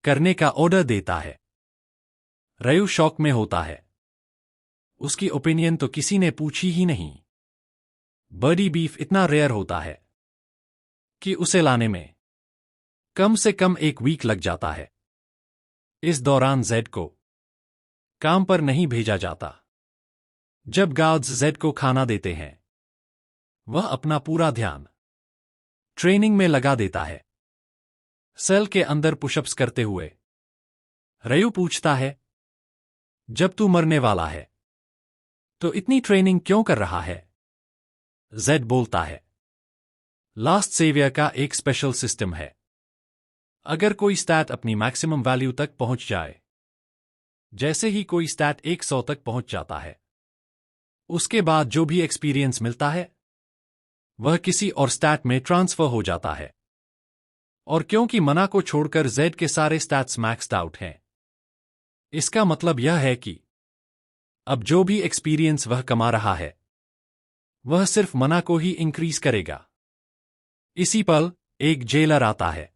करने का ऑर्डर देता है। रयू शॉक में होता है। उसकी ओपिनियन तो किसी ने पूछी ही नहीं। बर्डी बीफ इतना रेयर होता है कि उसे लाने में कम से कम 1 वीक लग जाता है। इस दौरान जेड को काम पर नहीं भेजा जाता। जब गार्ड्स जेड को खाना देते हैं, वह अपना पूरा ध्यान ट्रेनिंग में लगा देता है। सेल के अंदर पुशअप्स करते हुए रयू पूछता है, जब तू मरने वाला है तो इतनी ट्रेनिंग क्यों कर रहा है? जेड बोलता है, लास्ट सेवियर का एक स्पेशल सिस्टम है। अगर कोई स्टैट अपनी मैक्सिमम वैल्यू तक पहुंच जाए, जैसे ही कोई स्टैट 100 तक पहुंच जाता है, उसके बाद जो भी एक्सपीरियंस मिलता है वह किसी और स्टैट में ट्रांसफर हो जाता है। और क्योंकि मना को छोड़कर जेड के सारे स्टैट्स मैक्स्ड आउट हैं, इसका मतलब यह है कि अब जो भी एक्सपीरियंस वह कमा रहा है वह सिर्फ मना को ही इंक्रीज करेगा। इसी पल एक जेलर आता है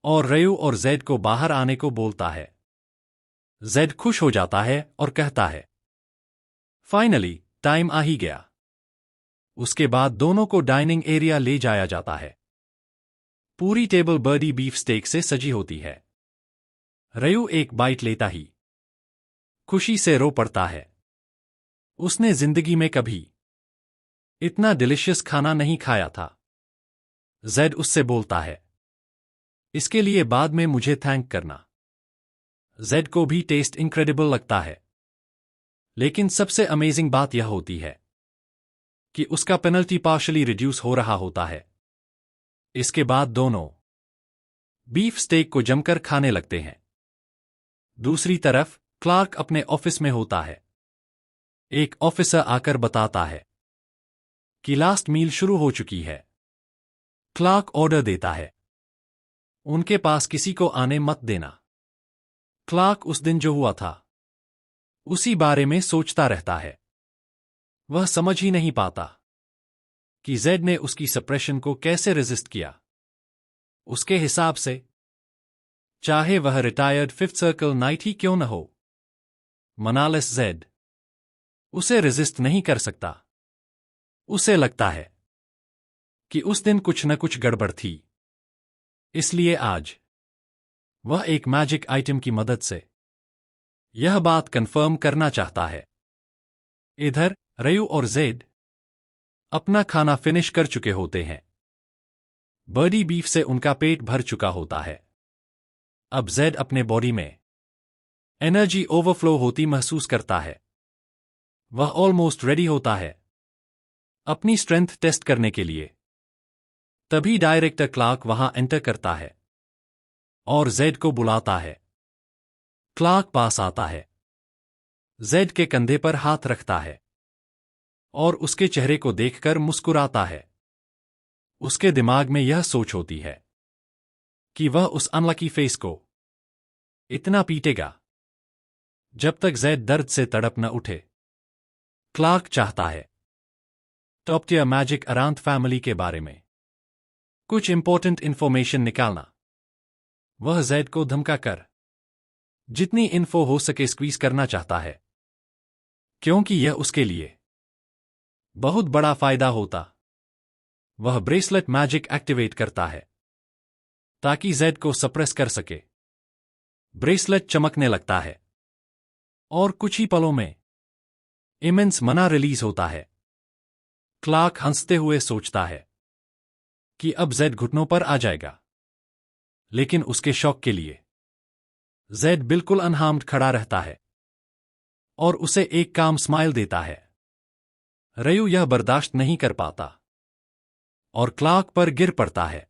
और रयू और जेड को बाहर आने को बोलता है। जेड खुश हो जाता है और कहता है, फाइनली टाइम आ ही गया। उसके बाद दोनों को डाइनिंग एरिया ले जाया जाता है। पूरी टेबल बर्डी बीफ स्टेक से सजी होती है। रयू एक बाइट लेता ही खुशी से रो पड़ता है। उसने जिंदगी में कभी इतना डिलिशियस खाना नहीं खाया था। जेड उससे बोलता है, इसके लिए बाद में मुझे थैंक करना। जेड को भी टेस्ट इनक्रेडिबल लगता है। लेकिन सबसे अमेजिंग बात यह होती है कि उसका पेनल्टी पार्शली रिड्यूस हो रहा होता है। इसके बाद दोनों बीफ स्टेक को जमकर खाने लगते हैं। दूसरी तरफ क्लार्क अपने ऑफिस में होता है। एक ऑफिसर आकर बताता है कि लास्ट मील शुरू हो चुकी है। क्लार्क ऑर्डर देता है, उनके पास किसी को आने मत देना। क्लार्क उस दिन जो हुआ था उसी बारे में सोचता रहता है। वह समझ ही नहीं पाता कि जेड ने उसकी सप्रेशन को कैसे रेजिस्ट किया। उसके हिसाब से चाहे वह रिटायर्ड फिफ्थ सर्कल नाइट ही क्यों न हो, मनालिस जेड उसे रेजिस्ट नहीं कर सकता। उसे लगता है कि उस दिन कुछ न कुछ गड़बड़ थी। इसलिए आज वह एक मैजिक आइटम की मदद से यह बात कंफर्म करना चाहता है। इधर रयू और जेड अपना खाना फिनिश कर चुके होते हैं। बर्डी बीफ से उनका पेट भर चुका होता है। अब जेड अपने बॉडी में एनर्जी ओवरफ्लो होती महसूस करता है। वह ऑलमोस्ट रेडी होता है अपनी स्ट्रेंथ टेस्ट करने के लिए। तभी डायरेक्टर क्लार्क वहां एंटर करता है और जेड को बुलाता है। क्लार्क पास आता है, जेड के कंधे पर हाथ रखता है और उसके चेहरे को देखकर मुस्कुराता है। उसके दिमाग में यह सोच होती है कि वह उस अनलकी फेस को इतना पीटेगा जब तक जेड दर्द से तड़प न उठे। क्लार्क चाहता है टॉप टियर मैजिक अरांत फैमिली के बारे में कुछ इंपॉर्टेंट इंफॉर्मेशन निकालना। वह जेड को धमकाकर जितनी इन्फो हो सके स्क्वीज करना चाहता है, क्योंकि यह उसके लिए बहुत बड़ा फायदा होता। वह ब्रेसलेट मैजिक एक्टिवेट करता है ताकि जेड को सप्रेस कर सके। ब्रेसलेट चमकने लगता है और कुछ ही पलों में इमेंस मना रिलीज होता है। क्लार्क हंसते हुए सोचता है कि अब जेड घुटनों पर आ जाएगा, लेकिन उसके शौक के लिए जेड बिल्कुल अनहार्म्ड खड़ा रहता है और उसे एक काम स्माइल देता है। रयू यह बर्दाश्त नहीं कर पाता और क्लार्क पर गिर पड़ता है।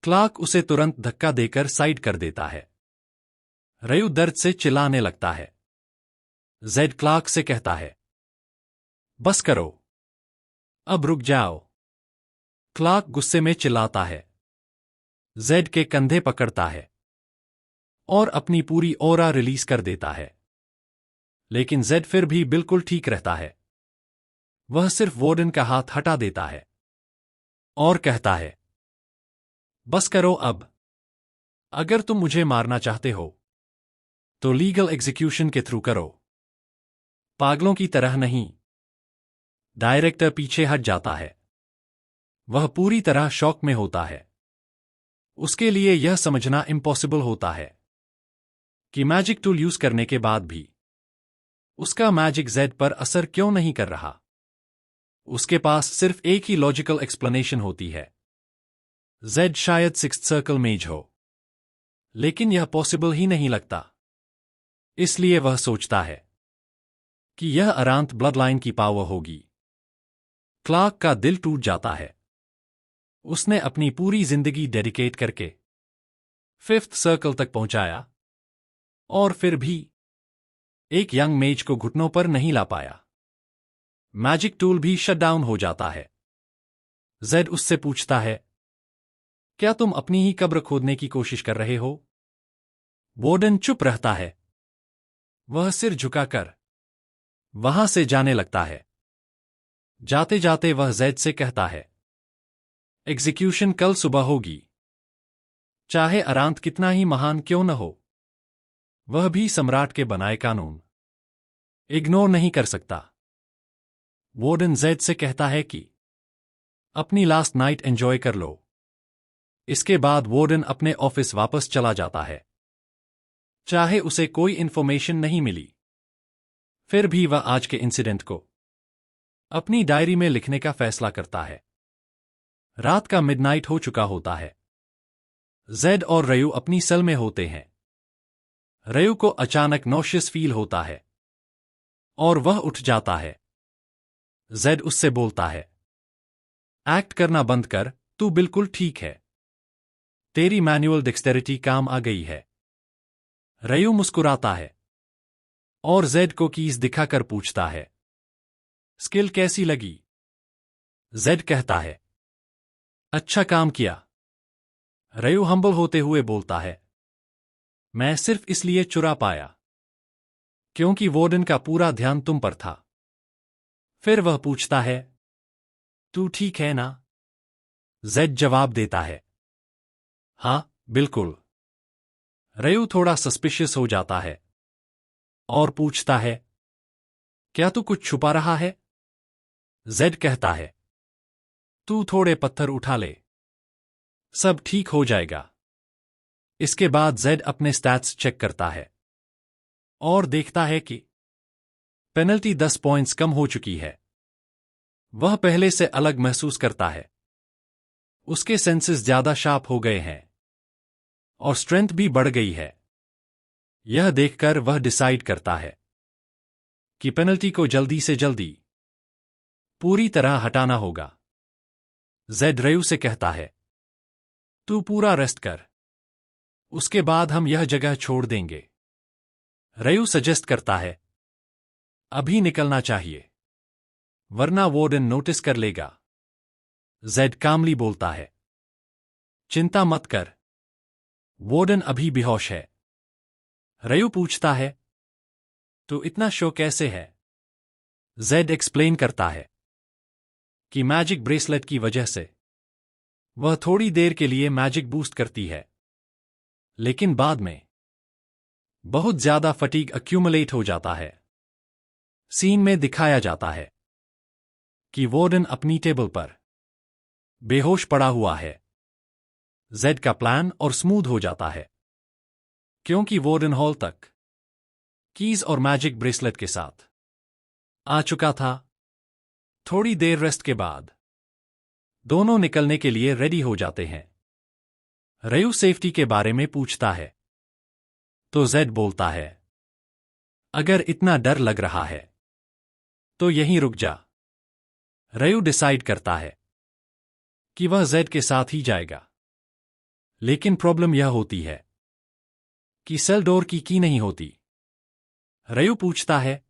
क्लार्क उसे तुरंत धक्का देकर साइड कर देता है। रयू दर्द से चिल्लाने लगता है। जेड क्लार्क से कहता है, बस करो, अब रुक जाओ। क्लार्क गुस्से में चिल्लाता है, जेड के कंधे पकड़ता है और अपनी पूरी ऑरा रिलीज कर देता है। लेकिन जेड फिर भी बिल्कुल ठीक रहता है। वह सिर्फ वार्डन का हाथ हटा देता है और कहता है, बस करो अब। अगर तुम मुझे मारना चाहते हो तो लीगल एग्जीक्यूशन के थ्रू करो, पागलों की तरह नहीं। डायरेक्टर पीछे हट जाता है। वह पूरी तरह शॉक में होता है। उसके लिए यह समझना इम्पॉसिबल होता है कि मैजिक टूल यूज करने के बाद भी उसका मैजिक जेड पर असर क्यों नहीं कर रहा। उसके पास सिर्फ एक ही लॉजिकल एक्सप्लेनेशन होती है, जेड शायद सिक्स्थ सर्कल मेज हो। लेकिन यह पॉसिबल ही नहीं लगता। इसलिए वह सोचता है कि यह अरांत ब्लडलाइन की पावर होगी। क्लार्क का दिल टूट जाता है। उसने अपनी पूरी जिंदगी डेडिकेट करके फिफ्थ सर्कल तक पहुंचाया और फिर भी एक यंग मेज को घुटनों पर नहीं ला पाया। मैजिक टूल भी शट डाउन हो जाता है। जेड उससे पूछता है, क्या तुम अपनी ही कब्र खोदने की कोशिश कर रहे हो? वार्डन चुप रहता है। वह सिर झुकाकर वहां से जाने लगता है। जाते जाते वह जेड से कहता है, एग्जीक्यूशन कल सुबह होगी। चाहे अरांत कितना ही महान क्यों न हो, वह भी सम्राट के बनाए कानून इग्नोर नहीं कर सकता। वार्डन जेड से कहता है कि अपनी लास्ट नाइट एंजॉय कर लो। इसके बाद वार्डन अपने ऑफिस वापस चला जाता है। चाहे उसे कोई इंफॉर्मेशन नहीं मिली, फिर भी वह आज के इंसिडेंट को अपनी डायरी में लिखने का फैसला करता है। रात का मिडनाइट हो चुका होता है। जेड और रयू अपनी सेल में होते हैं। रयू को अचानक नॉशियस फील होता है और वह उठ जाता है। जेड उससे बोलता है, एक्ट करना बंद कर, तू बिल्कुल ठीक है। तेरी मैनुअल डेक्सटेरिटी काम आ गई है। रयू मुस्कुराता है और जेड को कीज दिखाकर पूछता है, स्किल कैसी लगी? जेड कहता है, अच्छा काम किया। रयू हम्बल होते हुए बोलता है, मैं सिर्फ इसलिए चुरा पाया क्योंकि वार्डन का पूरा ध्यान तुम पर था। फिर वह पूछता है, तू ठीक है ना? जेड जवाब देता है, हाँ बिल्कुल। रयू थोड़ा सस्पिशियस हो जाता है और पूछता है, क्या तू कुछ छुपा रहा है? जेड कहता है, तू थोड़े पत्थर उठा ले, सब ठीक हो जाएगा। इसके बाद जेड अपने स्टैट्स चेक करता है और देखता है कि पेनल्टी 10 पॉइंट्स कम हो चुकी है। वह पहले से अलग महसूस करता है। उसके सेंसेस ज्यादा शार्प हो गए हैं और स्ट्रेंथ भी बढ़ गई है। यह देखकर वह डिसाइड करता है कि पेनल्टी को जल्दी से जल्दी पूरी तरह हटाना होगा। जेड रयू से कहता है, तू पूरा रेस्ट कर, उसके बाद हम यह जगह छोड़ देंगे। रयू सजेस्ट करता है, अभी निकलना चाहिए, वरना वार्डन नोटिस कर लेगा। जेड कामली बोलता है, चिंता मत कर, वार्डन अभी बेहोश है। रयू पूछता है, तो इतना शो कैसे है? जेड एक्सप्लेन करता है कि मैजिक ब्रेसलेट की वजह से वह थोड़ी देर के लिए मैजिक बूस्ट करती है, लेकिन बाद में बहुत ज्यादा फटीग अक्यूमुलेट हो जाता है। सीन में दिखाया जाता है कि वार्डन अपनी टेबल पर बेहोश पड़ा हुआ है। जेड का प्लान और स्मूथ हो जाता है क्योंकि वार्डन हॉल तक कीज और मैजिक ब्रेसलेट के साथ आ चुका था। थोड़ी देर रेस्ट के बाद दोनों निकलने के लिए रेडी हो जाते हैं। रयू सेफ्टी के बारे में पूछता है तो जेड बोलता है, अगर इतना डर लग रहा है तो यहीं रुक जा। रयू डिसाइड करता है कि वह जेड के साथ ही जाएगा, लेकिन प्रॉब्लम यह होती है कि सेल डोर की की नहीं होती। रयू पूछता है,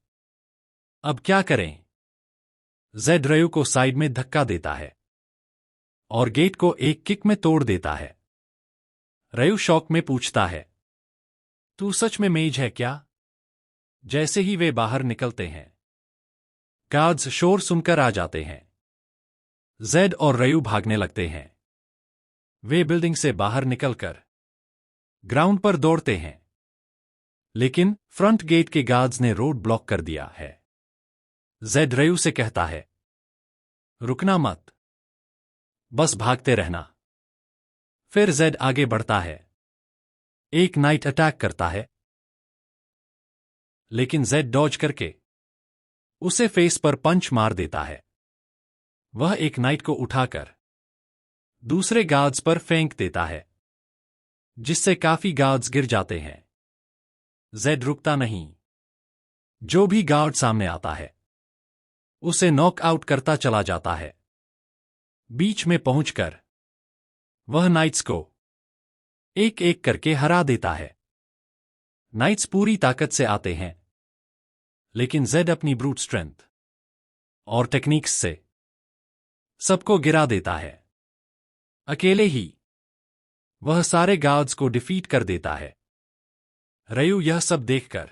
अब क्या करें? जेड रयू को साइड में धक्का देता है और गेट को एक किक में तोड़ देता है। रयू शॉक में पूछता है, तू सच में मेज है क्या? जैसे ही वे बाहर निकलते हैं, गार्ड्स शोर सुनकर आ जाते हैं। जेड और रयू भागने लगते हैं। वे बिल्डिंग से बाहर निकलकर ग्राउंड पर दौड़ते हैं, लेकिन फ्रंट गेट के गार्ड्स ने रोड ब्लॉक कर दिया है। जेड रयू से कहता है, रुकना मत, बस भागते रहना। फिर जेड आगे बढ़ता है, एक नाइट अटैक करता है, लेकिन जेड डॉज करके उसे फेस पर पंच मार देता है। वह एक नाइट को उठाकर दूसरे गार्ड्स पर फेंक देता है, जिससे काफी गार्ड्स गिर जाते हैं। जेड रुकता नहीं। जो भी गार्ड सामने आता है उसे नॉक आउट करता चला जाता है। बीच में पहुंचकर वह नाइट्स को एक एक करके हरा देता है। नाइट्स पूरी ताकत से आते हैं, लेकिन जेड अपनी ब्रूट स्ट्रेंथ और टेक्निक्स से सबको गिरा देता है। अकेले ही वह सारे गार्ड्स को डिफीट कर देता है। रयू यह सब देखकर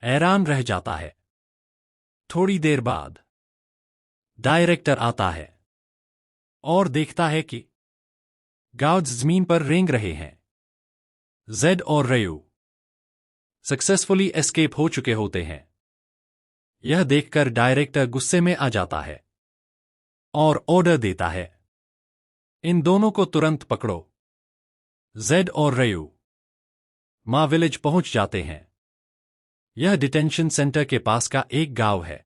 हैरान रह जाता है। थोड़ी देर बाद डायरेक्टर आता है और देखता है कि गार्ड्स जमीन पर रेंग रहे हैं। जेड और रयू सक्सेसफुली एस्केप हो चुके होते हैं। यह देखकर डायरेक्टर गुस्से में आ जाता है और ऑर्डर देता है, इन दोनों को तुरंत पकड़ो। जेड और रयू मा विलेज पहुंच जाते हैं। यह डिटेंशन सेंटर के पास का एक गांव है।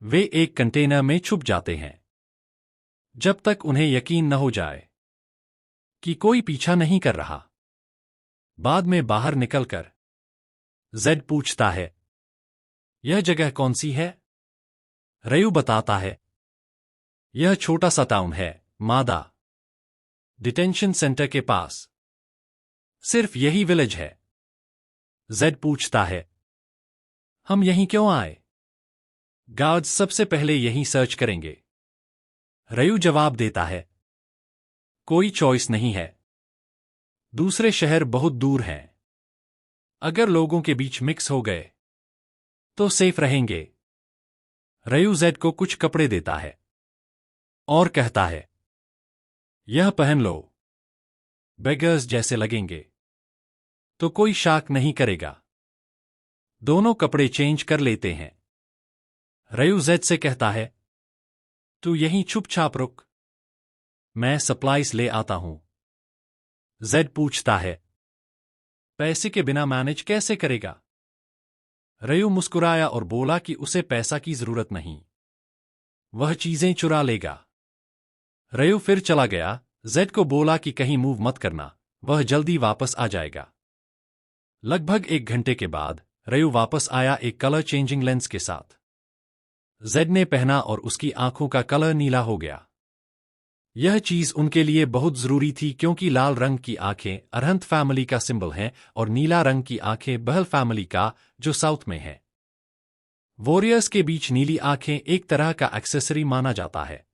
वे एक कंटेनर में छुप जाते हैं जब तक उन्हें यकीन न हो जाए कि कोई पीछा नहीं कर रहा। बाद में बाहर निकलकर जेड पूछता है, यह जगह कौन सी है? रयू बताता है, यह छोटा सा टाउन है, मादा। डिटेंशन सेंटर के पास सिर्फ यही विलेज है। जेड पूछता है, हम यहीं क्यों आए? गार्ड्स सबसे पहले यहीं सर्च करेंगे। रयू जवाब देता है, कोई चॉइस नहीं है। दूसरे शहर बहुत दूर हैं। अगर लोगों के बीच मिक्स हो गए तो सेफ रहेंगे। रयू जेड को कुछ कपड़े देता है और कहता है, यह पहन लो, बेगर्स जैसे लगेंगे तो कोई शाक नहीं करेगा। दोनों कपड़े चेंज कर लेते हैं। रयू जेड से कहता है, तू यहीं चुपचाप रुक, मैं सप्लाइज ले आता हूं। जेड पूछता है, पैसे के बिना मैनेज कैसे करेगा? रयू मुस्कुराया और बोला कि उसे पैसा की जरूरत नहीं, वह चीजें चुरा लेगा। रयू फिर चला गया। जेड को बोला कि कहीं मूव मत करना, वह जल्दी वापस आ जाएगा। लगभग 1 घंटे के बाद रयू वापस आया एक कलर चेंजिंग लेंस के साथ। जेड ने पहना और उसकी आंखों का कलर नीला हो गया। यह चीज उनके लिए बहुत जरूरी थी क्योंकि लाल रंग की आंखें अरहंत फैमिली का सिंबल हैं और नीला रंग की आंखें बहल फैमिली का, जो साउथ में है। वॉरियर्स के बीच नीली आंखें एक तरह का एक्सेसरी माना जाता है।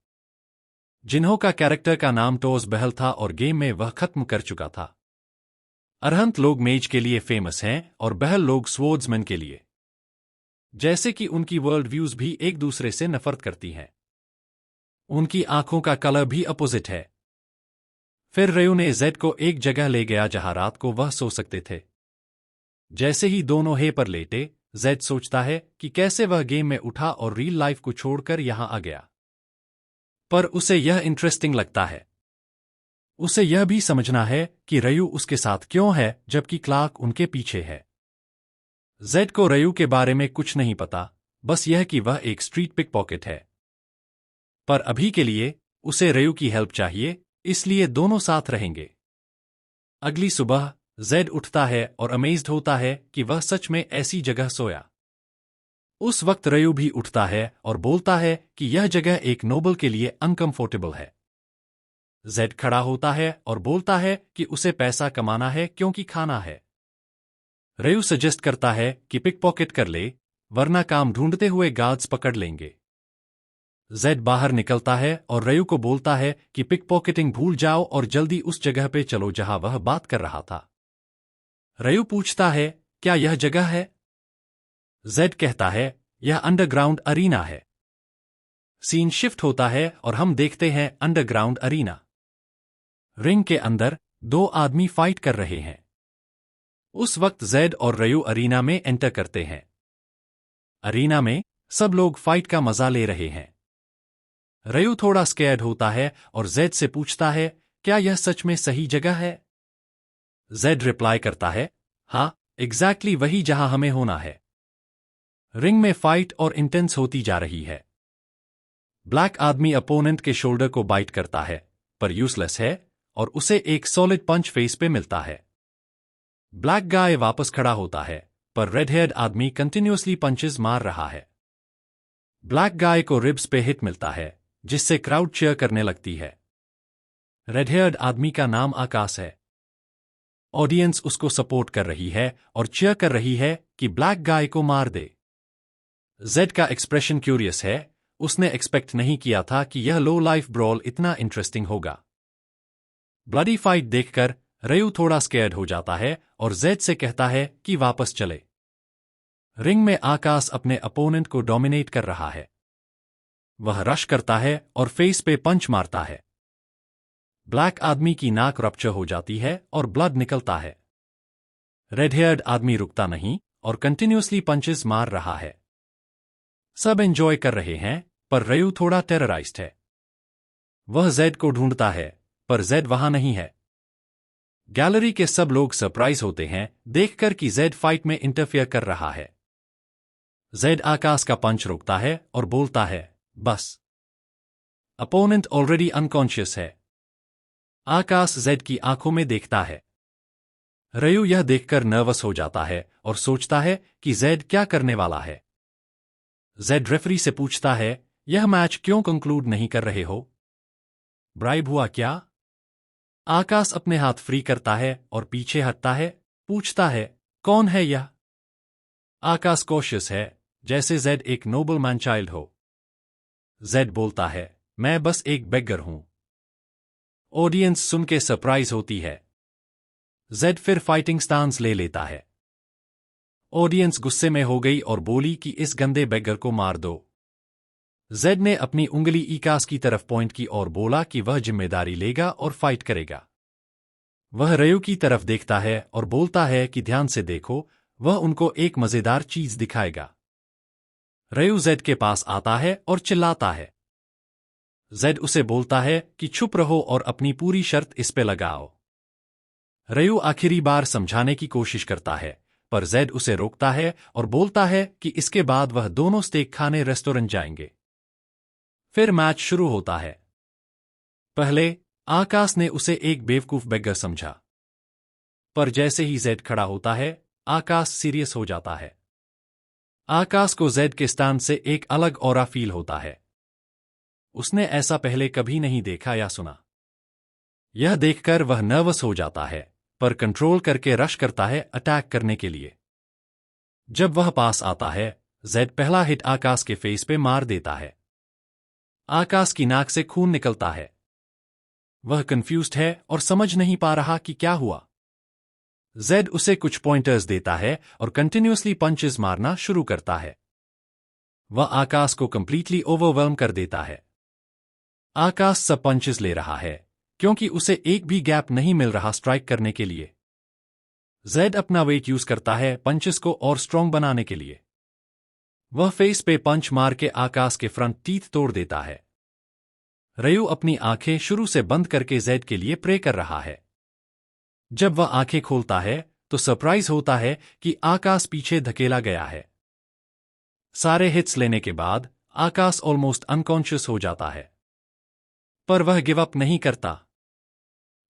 जिन्हों का कैरेक्टर का नाम टोस बहल था और गेम में वह खत्म कर चुका था। अरहंत लोग मेज के लिए फेमस हैं और बहल लोग स्वॉर्ड्समैन के लिए। जैसे कि उनकी वर्ल्ड व्यूज भी एक दूसरे से नफरत करती हैं। उनकी आंखों का कलर भी अपोजिट है। फिर रयू ने जेड को एक जगह ले गया जहां रात को वह सो सकते थे। जैसे ही दोनों हे पर लेटे, जेड सोचता है कि कैसे वह गेम में उठा और रियल लाइफ को छोड़कर यहां आ गया। पर उसे यह इंटरेस्टिंग लगता है। उसे यह भी समझना है कि रयू उसके साथ क्यों है जबकि क्लार्क उनके पीछे है। जेड को रयू के बारे में कुछ नहीं पता, बस यह कि वह एक स्ट्रीट पिकपॉकेट है। पर अभी के लिए उसे रयू की हेल्प चाहिए, इसलिए दोनों साथ रहेंगे। अगली सुबह जेड उठता है और अमेज्ड होता है कि वह सच में ऐसी जगह सोया। उस वक्त रयू भी उठता है और बोलता है कि यह जगह एक नोबल के लिए अनकंफर्टेबल है। जेड खड़ा होता है और बोलता है कि उसे पैसा कमाना है क्योंकि खाना है। रयू सजेस्ट करता है कि पिकपॉकेट कर ले, वरना काम ढूंढते हुए गार्ड्स पकड़ लेंगे। जेड बाहर निकलता है और रयू को बोलता है कि पिकपॉकेटिंग भूल जाओ और जल्दी उस जगह पे चलो जहां वह बात कर रहा था। रयू पूछता है, क्या यह जगह है? जेड कहता है, यह अंडरग्राउंड अरीना है। सीन शिफ्ट होता है और हम देखते हैं अंडरग्राउंड अरीना। रिंग के अंदर 2 आदमी फाइट कर रहे हैं। उस वक्त जेड और रयू अरीना में एंटर करते हैं। अरीना में सब लोग फाइट का मजा ले रहे हैं। रयू थोड़ा स्कैर्ड होता है और जेड से पूछता है, क्या यह सच में सही जगह है? जेड रिप्लाई करता है, हाँ, एग्जैक्टली वही जहां हमें होना है। रिंग में फाइट और इंटेंस होती जा रही है। ब्लैक आदमी अपोनेंट के शोल्डर को बाइट करता है, पर यूजलेस है और उसे एक सॉलिड पंच फेस पे मिलता है। ब्लैक गाय वापस खड़ा होता है, पर रेड हेयर्ड आदमी कंटिन्यूअसली पंचेस मार रहा है। ब्लैक गाय को रिब्स पे हिट मिलता है, जिससे क्राउड चीयर करने लगती है। रेड हेयर्ड आदमी का नाम आकाश है। ऑडियंस उसको सपोर्ट कर रही है और चीयर कर रही है कि ब्लैक गाय को मार दे। जेड का एक्सप्रेशन क्यूरियस है, उसने एक्सपेक्ट नहीं किया था कि यह लो लाइफ ब्रॉल इतना इंटरेस्टिंग होगा। ब्लडी फाइट देखकर रयू थोड़ा स्केयर्ड हो जाता है और जेड से कहता है कि वापस चले। रिंग में आकाश अपने अपोनेंट को डोमिनेट कर रहा है। वह रश करता है और फेस पे पंच मारता है। ब्लैक आदमी की नाक रप्चर हो जाती है और ब्लड निकलता है। रेड हेयर्ड आदमी रुकता नहीं और कंटिन्यूसली पंचेस मार रहा है। सब एंजॉय कर रहे हैं, पर रयू थोड़ा टेरराइज्ड है। वह जेड को ढूंढता है, पर जेड वहां नहीं है। गैलरी के सब लोग सरप्राइज होते हैं देखकर कि जेड फाइट में इंटरफेयर कर रहा है। जेड आकाश का पंच रोकता है और बोलता है, बस। अपोनेंट ऑलरेडी अनकॉन्शियस है। आकाश जेड की आंखों में देखता है। रयू यह देखकर नर्वस हो जाता है और सोचता है कि जेड क्या करने वाला है। जेड रेफरी से पूछता है, यह मैच क्यों कंक्लूड नहीं कर रहे हो? ब्राइब हुआ क्या? आकाश अपने हाथ फ्री करता है और पीछे हटता है, पूछता है, कौन है यह? आकाश कॉशियस है, जैसे जेड एक नोबल मैन चाइल्ड हो। जेड बोलता है, मैं बस एक बेगर हूं। ऑडियंस सुन के सरप्राइज होती है। जेड फिर फाइटिंग स्टांस ले लेता है। ऑडियंस गुस्से में हो गई और बोली कि इस गंदे बेगर को मार दो। जेड ने अपनी उंगली इकास की तरफ पॉइंट की और बोला कि वह जिम्मेदारी लेगा और फाइट करेगा। वह रयू की तरफ देखता है और बोलता है कि ध्यान से देखो, वह उनको एक मजेदार चीज दिखाएगा। रयू जेड के पास आता है और चिल्लाता है। जेड उसे बोलता है कि चुप रहो और अपनी पूरी शर्त इस पे लगाओ। रयू आखिरी बार समझाने की कोशिश करता है, पर जेड उसे रोकता है और बोलता है कि इसके बाद वह दोनों स्टेक खाने रेस्टोरेंट जाएंगे। फिर मैच शुरू होता है। पहले आकाश ने उसे एक बेवकूफ बेगर समझा, पर जैसे ही जेड खड़ा होता है, आकाश सीरियस हो जाता है। आकाश को जेड के स्टैंड से एक अलग ऑरा फील होता है। उसने ऐसा पहले कभी नहीं देखा या सुना। यह देखकर वह नर्वस हो जाता है, पर कंट्रोल करके रश करता है अटैक करने के लिए। जब वह पास आता है, जेड पहला हिट आकाश के फेस पे मार देता है। आकाश की नाक से खून निकलता है। वह कंफ्यूज्ड है और समझ नहीं पा रहा कि क्या हुआ। जेड उसे कुछ पॉइंटर्स देता है और कंटिन्यूसली पंचेस मारना शुरू करता है। वह आकाश को कंप्लीटली ओवरवेल्म कर देता है। आकाश सब पंचेस ले रहा है, क्योंकि उसे एक भी गैप नहीं मिल रहा स्ट्राइक करने के लिए। जेड अपना वेट यूज करता है पंचेस को और स्ट्रॉन्ग बनाने के लिए। वह फेस पे पंच मार के आकाश के फ्रंट टीथ तोड़ देता है। रयू अपनी आंखें शुरू से बंद करके जेड के लिए प्रे कर रहा है। जब वह आंखें खोलता है तो सरप्राइज होता है कि आकाश पीछे धकेला गया है। सारे हिट्स लेने के बाद आकाश ऑलमोस्ट अनकॉन्शियस हो जाता है, पर वह गिव अप नहीं करता।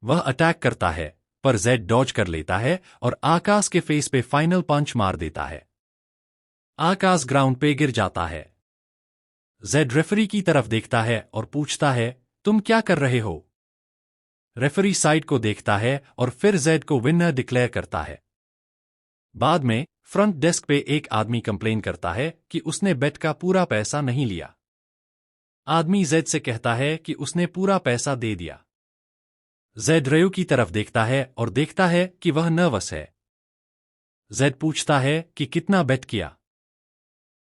वह अटैक करता है, पर जेड डॉज कर लेता है और आकाश के फेस पे फाइनल पंच मार देता है। आकाश ग्राउंड पे गिर जाता है। जेड रेफरी की तरफ देखता है और पूछता है, तुम क्या कर रहे हो? रेफरी साइड को देखता है और फिर जेड को विनर डिक्लेयर करता है। बाद में फ्रंट डेस्क पे एक आदमी कंप्लेन करता है कि उसने बेट का पूरा पैसा नहीं लिया। आदमी जेड से कहता है कि उसने पूरा पैसा दे दिया। जेड रयू की तरफ देखता है और देखता है कि वह नर्वस है। जेड पूछता है कि कितना बेट किया।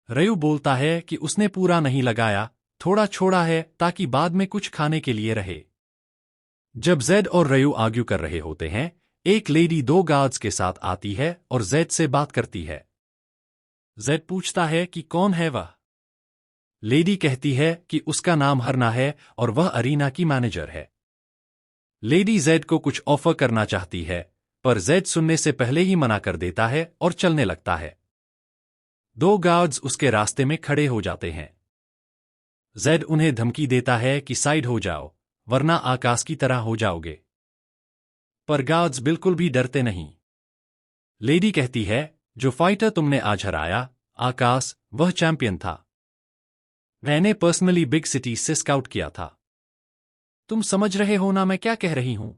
रयू बोलता है कि उसने पूरा नहीं लगाया, थोड़ा छोड़ा है ताकि बाद में कुछ खाने के लिए रहे। जब जेड और रयू आर्ग्यू कर रहे होते हैं, एक लेडी दो गार्ड्स के साथ आती है और जेड से बात करती है। जेड पूछता है कि कौन है वह। लेडी कहती है कि उसका नाम हरना है और वह अरीना की मैनेजर है। लेडी जेड को कुछ ऑफर करना चाहती है, पर जेड सुनने से पहले ही मना कर देता है और चलने लगता है। दो गार्ड्स उसके रास्ते में खड़े हो जाते हैं। जेड उन्हें धमकी देता है कि साइड हो जाओ, वरना आकाश की तरह हो जाओगे। पर गार्ड्स बिल्कुल भी डरते नहीं। लेडी कहती है, जो फाइटर तुमने आज हराया, आकाश, वह चैंपियन था। मैंने पर्सनली बिग सिटी से स्काउट किया था। तुम समझ रहे हो ना मैं क्या कह रही हूं?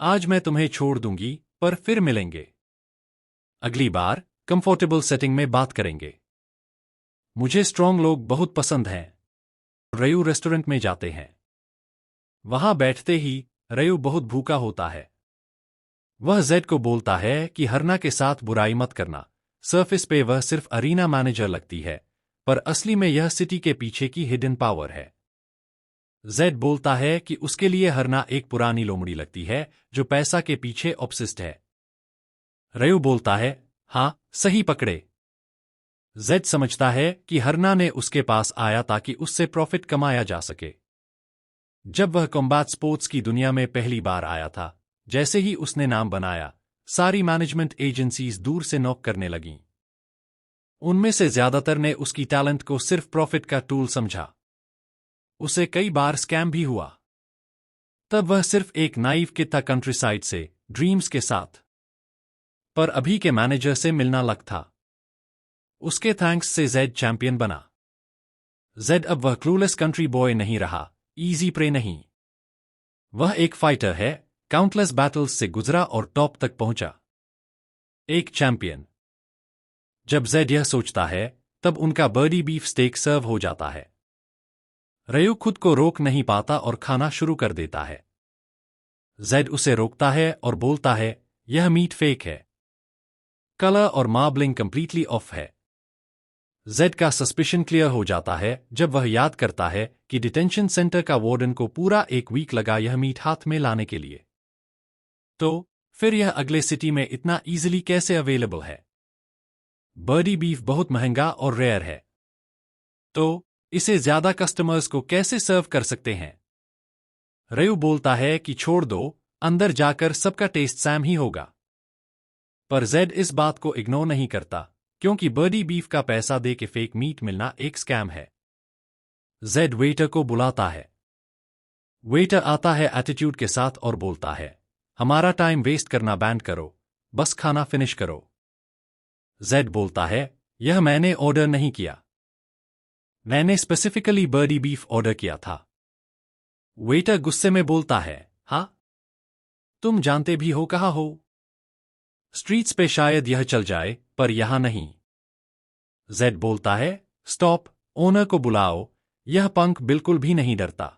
आज मैं तुम्हें छोड़ दूंगी, पर फिर मिलेंगे। अगली बार कंफर्टेबल सेटिंग में बात करेंगे। मुझे स्ट्रांग लोग बहुत पसंद हैं। रयू रेस्टोरेंट में जाते हैं। वहां बैठते ही रयू बहुत भूखा होता है। वह जेड को बोलता है कि हरना के साथ बुराई मत करना। सरफेस पे वह सिर्फ अरीना मैनेजर लगती है, पर असली में यह सिटी के पीछे की हिडन पावर है। जेड बोलता है कि उसके लिए हरना एक पुरानी लोमड़ी लगती है जो पैसा के पीछे ऑब्सेस्ड है। रयू बोलता है, हाँ, सही पकड़े। जेड समझता है कि हरना ने उसके पास आया ताकि उससे प्रॉफिट कमाया जा सके। जब वह कॉम्बैट स्पोर्ट्स की दुनिया में पहली बार आया था, जैसे ही उसने नाम बनाया, सारी मैनेजमेंट एजेंसीज दूर से नॉक करने लगीं। उनमें से ज्यादातर ने उसकी टैलेंट को सिर्फ प्रॉफिट का टूल समझा। उसे कई बार स्कैम भी हुआ। तब वह सिर्फ एक नाइव किड था कंट्रीसाइड से, ड्रीम्स के साथ। पर अभी के मैनेजर से मिलना लक था। उसके थैंक्स से जेड चैंपियन बना। जेड अब वह क्लूलेस कंट्री बॉय नहीं रहा, इजी प्रे नहीं। वह एक फाइटर है, काउंटलेस बैटल्स से गुजरा और टॉप तक पहुंचा। एक चैंपियन। जब जेड यह सोचता है, तब उनका बर्डी बीफ स्टेक सर्व हो जाता है। रयू खुद को रोक नहीं पाता और खाना शुरू कर देता है। जेड उसे रोकता है और बोलता है, यह मीट फेक है। कलर और मार्बलिंग कंप्लीटली ऑफ है। जेड का सस्पिशन क्लियर हो जाता है जब वह याद करता है कि डिटेंशन सेंटर का वार्डन को पूरा एक वीक लगा यह मीट हाथ में लाने के लिए। तो फिर यह अगले सिटी में इतना इजीली कैसे अवेलेबल है? बर्डी बीफ बहुत महंगा और रेयर है, तो इसे ज्यादा कस्टमर्स को कैसे सर्व कर सकते हैं? रयू बोलता है कि छोड़ दो, अंदर जाकर सबका टेस्ट सैम ही होगा। पर जेड इस बात को इग्नोर नहीं करता, क्योंकि बर्डी बीफ का पैसा दे के फेक मीट मिलना एक स्कैम है। जेड वेटर को बुलाता है। वेटर आता है एटीट्यूड के साथ और बोलता है, हमारा टाइम वेस्ट करना बैंड करो, बस खाना फिनिश करो। जेड बोलता है, यह मैंने ऑर्डर नहीं किया। मैंने स्पेसिफिकली बर्डी बीफ ऑर्डर किया था। वेटर गुस्से में बोलता है, हाँ? तुम जानते भी हो कहाँ हो? स्ट्रीट्स पे शायद यह चल जाए, पर यहां नहीं। जेड बोलता है, स्टॉप, ओनर को बुलाओ, यह पंक बिल्कुल भी नहीं डरता।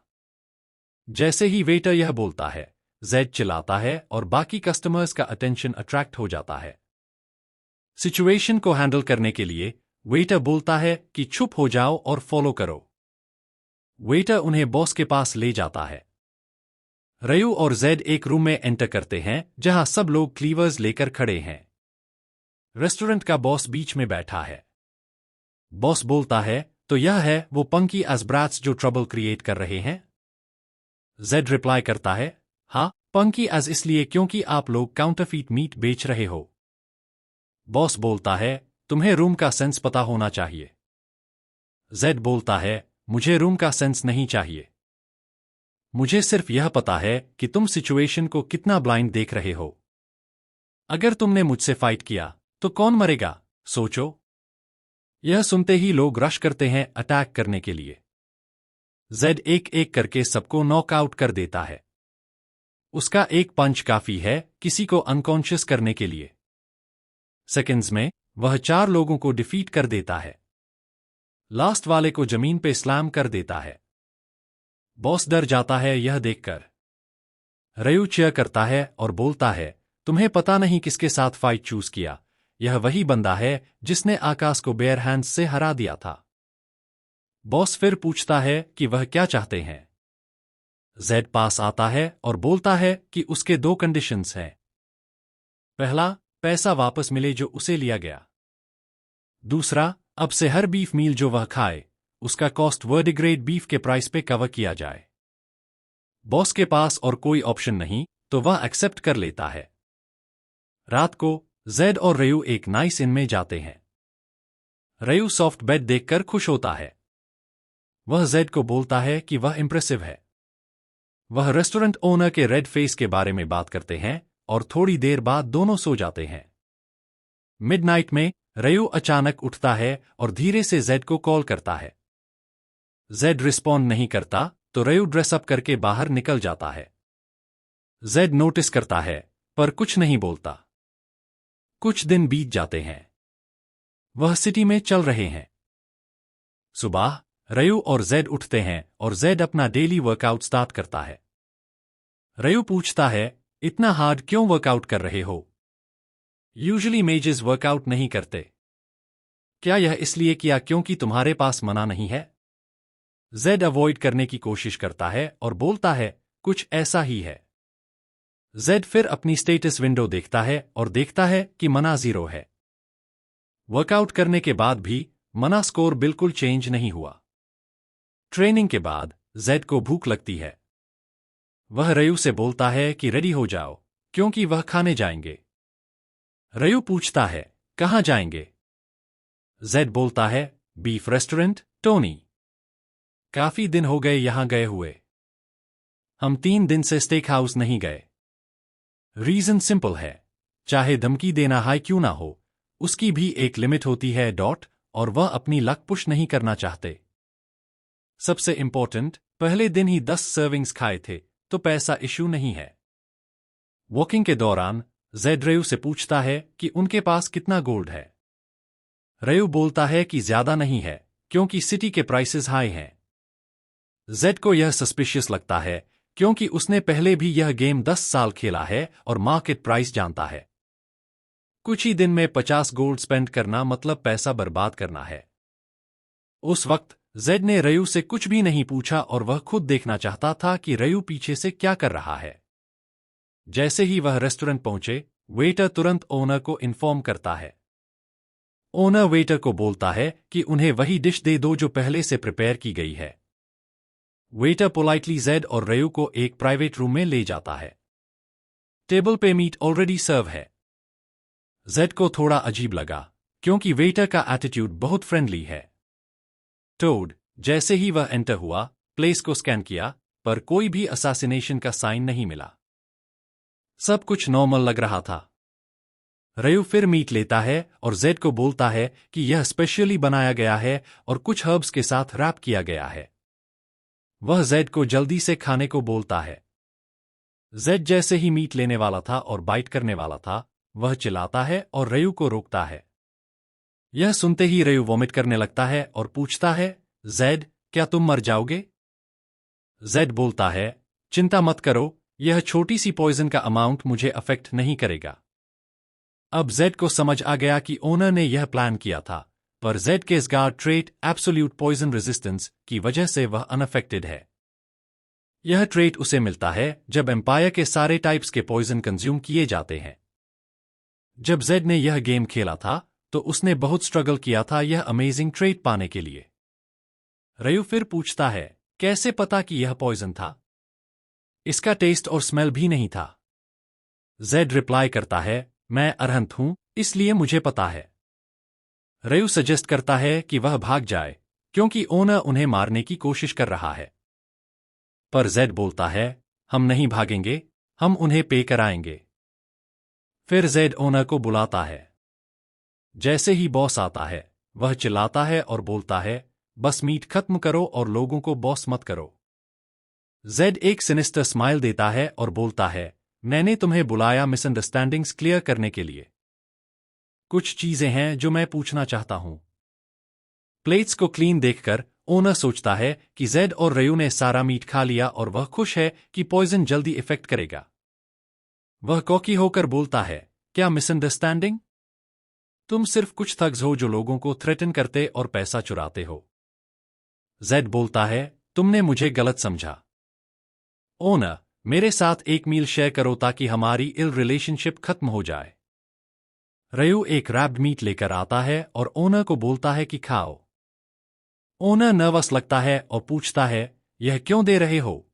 जैसे ही वेटर यह बोलता है, जेड चिल्लाता है और बाकी कस्टमर्स का अटेंशन अट्रैक्ट हो जाता है। सिचुएशन को हैंडल करने के लिए वेटर बोलता है कि चुप हो जाओ और फॉलो करो। वेटर उन्हें बॉस के पास ले जाता है। रयू और जेड एक रूम में एंटर करते हैं जहां सब लोग क्लीवर्स लेकर खड़े हैं। रेस्टोरेंट का बॉस बीच में बैठा है। बॉस बोलता है, तो यह है वो पंकी एज ब्रैट्स जो ट्रबल क्रिएट कर रहे हैं? जेड रिप्लाई करता है, हाँ, पंकी एज इसलिए क्योंकि आप लोग काउंटरफीट मीट बेच रहे हो। बॉस बोलता है, तुम्हें रूम का सेंस पता होना चाहिए। जेड बोलता है, मुझे रूम का सेंस नहीं चाहिए। मुझे सिर्फ यह पता है कि तुम सिचुएशन को कितना ब्लाइंड देख रहे हो। अगर तुमने मुझसे फाइट किया, तो कौन मरेगा, सोचो। यह सुनते ही लोग रश करते हैं अटैक करने के लिए। जेड एक एक करके सबको नॉकआउट कर देता है। उसका एक पंच काफी है किसी को अनकॉन्शियस करने के लिए। सेकंड्स में वह 4 लोगों को डिफीट कर देता है। लास्ट वाले को जमीन पे स्लैम कर देता है। बॉस डर जाता है यह देखकर। रयू चीयर करता है और बोलता है, तुम्हें पता नहीं किसके साथ फाइट चूज किया, यह वही बंदा है जिसने आकाश को बेयर हैंड्स से हरा दिया था। बॉस फिर पूछता है कि वह क्या चाहते हैं। जेड पास आता है और बोलता है कि उसके 2 कंडीशंस हैं। पहला, पैसा वापस मिले जो उसे लिया गया। दूसरा, अब से हर बीफ मील जो वह खाए, उसका कॉस्ट वर्डिग्रेड बीफ के प्राइस पे कवर किया जाए। बॉस के पास और कोई ऑप्शन नहीं, तो वह एक्सेप्ट कर लेता है। रात को जेड और रयू एक नाइस इन में जाते हैं। रयू सॉफ्ट बेड देखकर खुश होता है। वह जेड को बोलता है कि वह इंप्रेसिव है। वह रेस्टोरेंट ओनर के रेड फेस के बारे में बात करते हैं और थोड़ी देर बाद दोनों सो जाते हैं। मिडनाइट में रयू अचानक उठता है और धीरे से जेड को कॉल करता है। जेड रिस्पॉन्ड नहीं करता, तो रयू ड्रेसअप करके बाहर निकल जाता है। जेड नोटिस करता है, पर कुछ नहीं बोलता। कुछ दिन बीत जाते हैं। वह सिटी में चल रहे हैं। सुबह रयू और जेड उठते हैं और जेड अपना डेली वर्कआउट स्टार्ट करता है। रयू पूछता है, इतना हार्ड क्यों वर्कआउट कर रहे हो? यूजुअली मेजेस वर्कआउट नहीं करते। क्या यह इसलिए किया क्योंकि तुम्हारे पास मना नहीं है? जेड अवॉइड करने की कोशिश करता है और बोलता है, कुछ ऐसा ही है। जेड फिर अपनी स्टेटस विंडो देखता है और देखता है कि मना 0 है। वर्कआउट करने के बाद भी मना स्कोर बिल्कुल चेंज नहीं हुआ। ट्रेनिंग के बाद जेड को भूख लगती है। वह रयू से बोलता है कि रेडी हो जाओ, क्योंकि वह खाने जाएंगे। रयू पूछता है, कहाँ जाएंगे? जेड बोलता है, बीफ रेस्टोरेंट, टोनी। काफी दिन हो गए यहां गए हुए। हम 3 दिन से स्टेक हाउस नहीं गए। रीजन सिंपल है, चाहे धमकी देना हाई क्यों ना हो, उसकी भी एक लिमिट होती है डॉट, और वह अपनी लक पुश नहीं करना चाहते। सबसे इंपॉर्टेंट, पहले दिन ही 10 सर्विंग्स खाए थे, तो पैसा इश्यू नहीं है। वॉकिंग के दौरान जेड रयू से पूछता है कि उनके पास कितना गोल्ड है। रयू बोलता है कि ज्यादा नहीं है, क्योंकि सिटी के प्राइसेस हाई हैं। जेड को यह सस्पिशियस लगता है, क्योंकि उसने पहले भी यह गेम 10 साल खेला है और मार्केट प्राइस जानता है। कुछ ही दिन में 50 गोल्ड स्पेंड करना मतलब पैसा बर्बाद करना है। उस वक्त जेड ने रयू से कुछ भी नहीं पूछा और वह खुद देखना चाहता था कि रयू पीछे से क्या कर रहा है। जैसे ही वह रेस्टोरेंट पहुंचे, वेटर तुरंत ओनर को इन्फॉर्म करता है। ओनर वेटर को बोलता है कि उन्हें वही डिश दे दो जो पहले से प्रिपेयर की गई है। वेटर पोलाइटली जेड और रयू को एक प्राइवेट रूम में ले जाता है। टेबल पे मीट ऑलरेडी सर्व है। जेड को थोड़ा अजीब लगा, क्योंकि वेटर का एटीट्यूड बहुत फ्रेंडली है। टोड, जैसे ही वह एंटर हुआ, प्लेस को स्कैन किया, पर कोई भी असैसिनेशन का साइन नहीं मिला। सब कुछ नॉर्मल लग रहा था। रयू फिर मीट लेता है और जेड को बोलता है कि यह स्पेशली बनाया गया है और कुछ हर्ब्स के साथ रैप किया गया है। वह जेड को जल्दी से खाने को बोलता है। जेड जैसे ही मीट लेने वाला था और बाइट करने वाला था, वह चिल्लाता है और रयू को रोकता है। यह सुनते ही रयू वॉमिट करने लगता है और पूछता है, जेड, क्या तुम मर जाओगे? जेड बोलता है, चिंता मत करो, यह छोटी सी पॉइजन का अमाउंट मुझे अफेक्ट नहीं करेगा। अब जेड को समझ आ गया कि ओनर ने यह प्लान किया था, पर जेड के स्गार्ड ट्रेट एब्सोल्यूट पॉइजन रेजिस्टेंस की वजह से वह अनअफेक्टेड है। यह ट्रेट उसे मिलता है जब एम्पायर के सारे टाइप्स के पॉइजन कंज्यूम किए जाते हैं। जब जेड ने यह गेम खेला था, तो उसने बहुत स्ट्रगल किया था यह अमेजिंग ट्रेट पाने के लिए। रयू फिर पूछता है, कैसे पता कि यह पॉइजन था? इसका टेस्ट और स्मेल भी नहीं था। जेड रिप्लाई करता है, मैं अरहंत हूं, इसलिए मुझे पता है। रयू सजेस्ट करता है कि वह भाग जाए, क्योंकि ओनर उन्हें मारने की कोशिश कर रहा है। पर जेड बोलता है, हम नहीं भागेंगे, हम उन्हें पे कराएंगे। फिर जेड ओनर को बुलाता है। जैसे ही बॉस आता है, वह चिल्लाता है और बोलता है, बस मीट खत्म करो और लोगों को बॉस मत करो। जेड एक सिनिस्टर स्माइल देता है और बोलता है, मैंने तुम्हें बुलाया मिसअंडरस्टैंडिंग्स क्लियर करने के लिए। कुछ चीजें हैं जो मैं पूछना चाहता हूं। प्लेट्स को क्लीन देखकर ओनर सोचता है कि जेड और रयू ने सारा मीट खा लिया और वह खुश है कि पॉइजन जल्दी इफेक्ट करेगा। वह कॉकी होकर बोलता है, क्या मिसअंडरस्टैंडिंग? तुम सिर्फ कुछ थग्स हो जो लोगों को थ्रेटन करते और पैसा चुराते हो। जेड बोलता है, तुमने मुझे गलत समझा। ओनर, मेरे साथ एक मील शेयर करो ताकि हमारी इल रिलेशनशिप खत्म हो जाए। रयू एक रैप्ड मीट लेकर आता है और ओनर को बोलता है कि खाओ। ओनर नर्वस लगता है और पूछता है, यह क्यों दे रहे हो?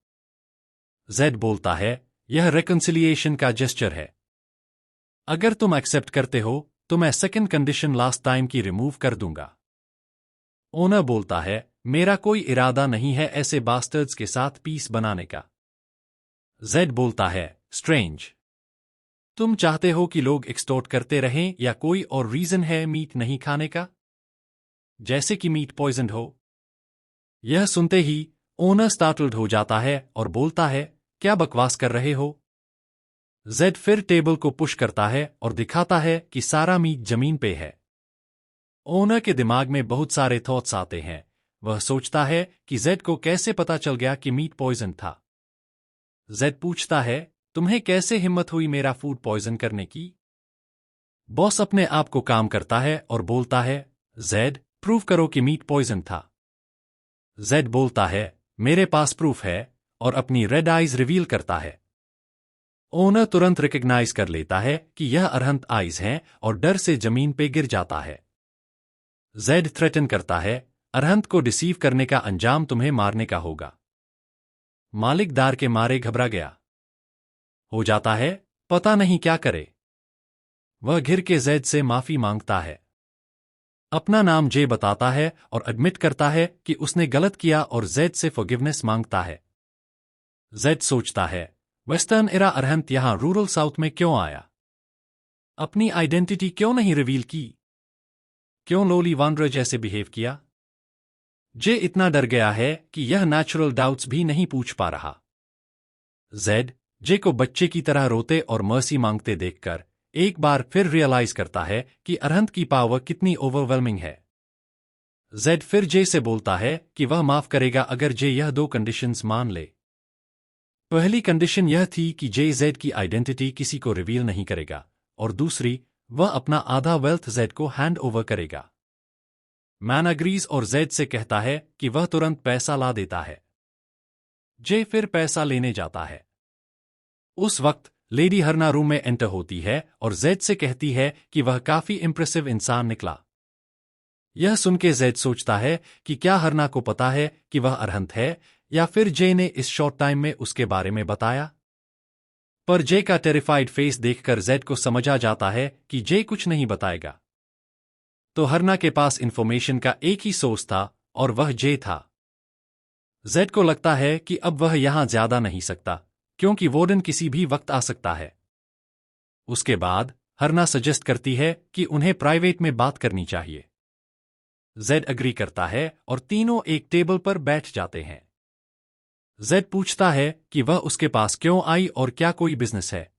जेड बोलता है, यह रिकंसिलिएशन का जेस्चर है। अगर तुम एक्सेप्ट करते हो, तो मैं सेकंड कंडीशन लास्ट टाइम की रिमूव कर दूंगा। ओनर बोलता है, मेरा कोई इरादा नहीं है ऐसे बास्टर्ड्स के साथ पीस बनाने का। जेड बोलता है, स्ट्रेंज। तुम चाहते हो कि लोग एक्सटॉर्ट करते रहें या कोई और रीजन है मीट नहीं खाने का? जैसे कि मीट पॉइजन्ड हो? यह सुनते ही ओनर स्टार्टल्ड हो जाता है और बोलता है, क्या बकवास कर रहे हो? जेड फिर टेबल को पुश करता है और दिखाता है कि सारा मीट जमीन पे है। ओनर के दिमाग में बहुत सारे थॉट्स आते हैं। वह सोचता है कि जेड को कैसे पता चल गया कि मीट पॉइजन था। जेड पूछता है, तुम्हें कैसे हिम्मत हुई मेरा फूड पॉइजन करने की? बॉस अपने आप को काम करता है और बोलता है, जेड, प्रूव करो कि मीट पॉइजन था। जेड बोलता है, मेरे पास प्रूफ है, और अपनी रेड आइज रिवील करता है। ओनर तुरंत रिकग्नाइज कर लेता है कि यह अरहंत आइज हैं और डर से जमीन पे गिर जाता है। जेड थ्रेटन करता है, अरहंत को डिसीव करने का अंजाम तुम्हें मारने का होगा। मालिक डर के मारे घबरा गया हो जाता है, पता नहीं क्या करे। वह घिर के जेड से माफी मांगता है, अपना नाम जे बताता है और एडमिट करता है कि उसने गलत किया और जेड से फॉरगिवनेस मांगता है। जेड सोचता है, वेस्टर्न एरा अरहंत यहां रूरल साउथ में क्यों आया? अपनी आइडेंटिटी क्यों नहीं रिवील की? क्यों लोली वांडर जैसे बिहेव किया? जे इतना डर गया है कि यह नेचुरल डाउट्स भी नहीं पूछ पा रहा। जेड जे को बच्चे की तरह रोते और मर्सी मांगते देखकर एक बार फिर रियलाइज करता है कि अरहंत की पावर कितनी ओवरवेलमिंग है। जेड फिर जे से बोलता है कि वह माफ करेगा अगर जे यह दो कंडीशंस मान ले। पहली कंडीशन यह थी कि जे जेड की आइडेंटिटी किसी को रिवील नहीं करेगा, और दूसरी, वह अपना आधा वेल्थ जेड को हैंड ओवर करेगा। मैन अग्रीज और जेड से कहता है कि वह तुरंत पैसा ला देता है। जे फिर पैसा लेने जाता है। उस वक्त लेडी हरना रूम में एंटर होती है और जेड से कहती है कि वह काफी इंप्रेसिव इंसान निकला। यह सुन के जेड सोचता है कि क्या हरना को पता है कि वह अरहंत है, या फिर जे ने इस शॉर्ट टाइम में उसके बारे में बताया। पर जे का टेरिफाइड फेस देखकर जेड को समझ आ जाता है कि जे कुछ नहीं बताएगा। तो हरना के पास इंफॉर्मेशन का एक ही सोर्स था, और वह जे था। जेड को लगता है कि अब वह यहां ज्यादा नहीं सकता, क्योंकि वार्डन किसी भी वक्त आ सकता है। उसके बाद हरना सजेस्ट करती है कि उन्हें प्राइवेट में बात करनी चाहिए। जेड अग्री करता है और तीनों एक टेबल पर बैठ जाते हैं। जेड पूछता है कि वह उसके पास क्यों आई और क्या कोई बिजनेस है।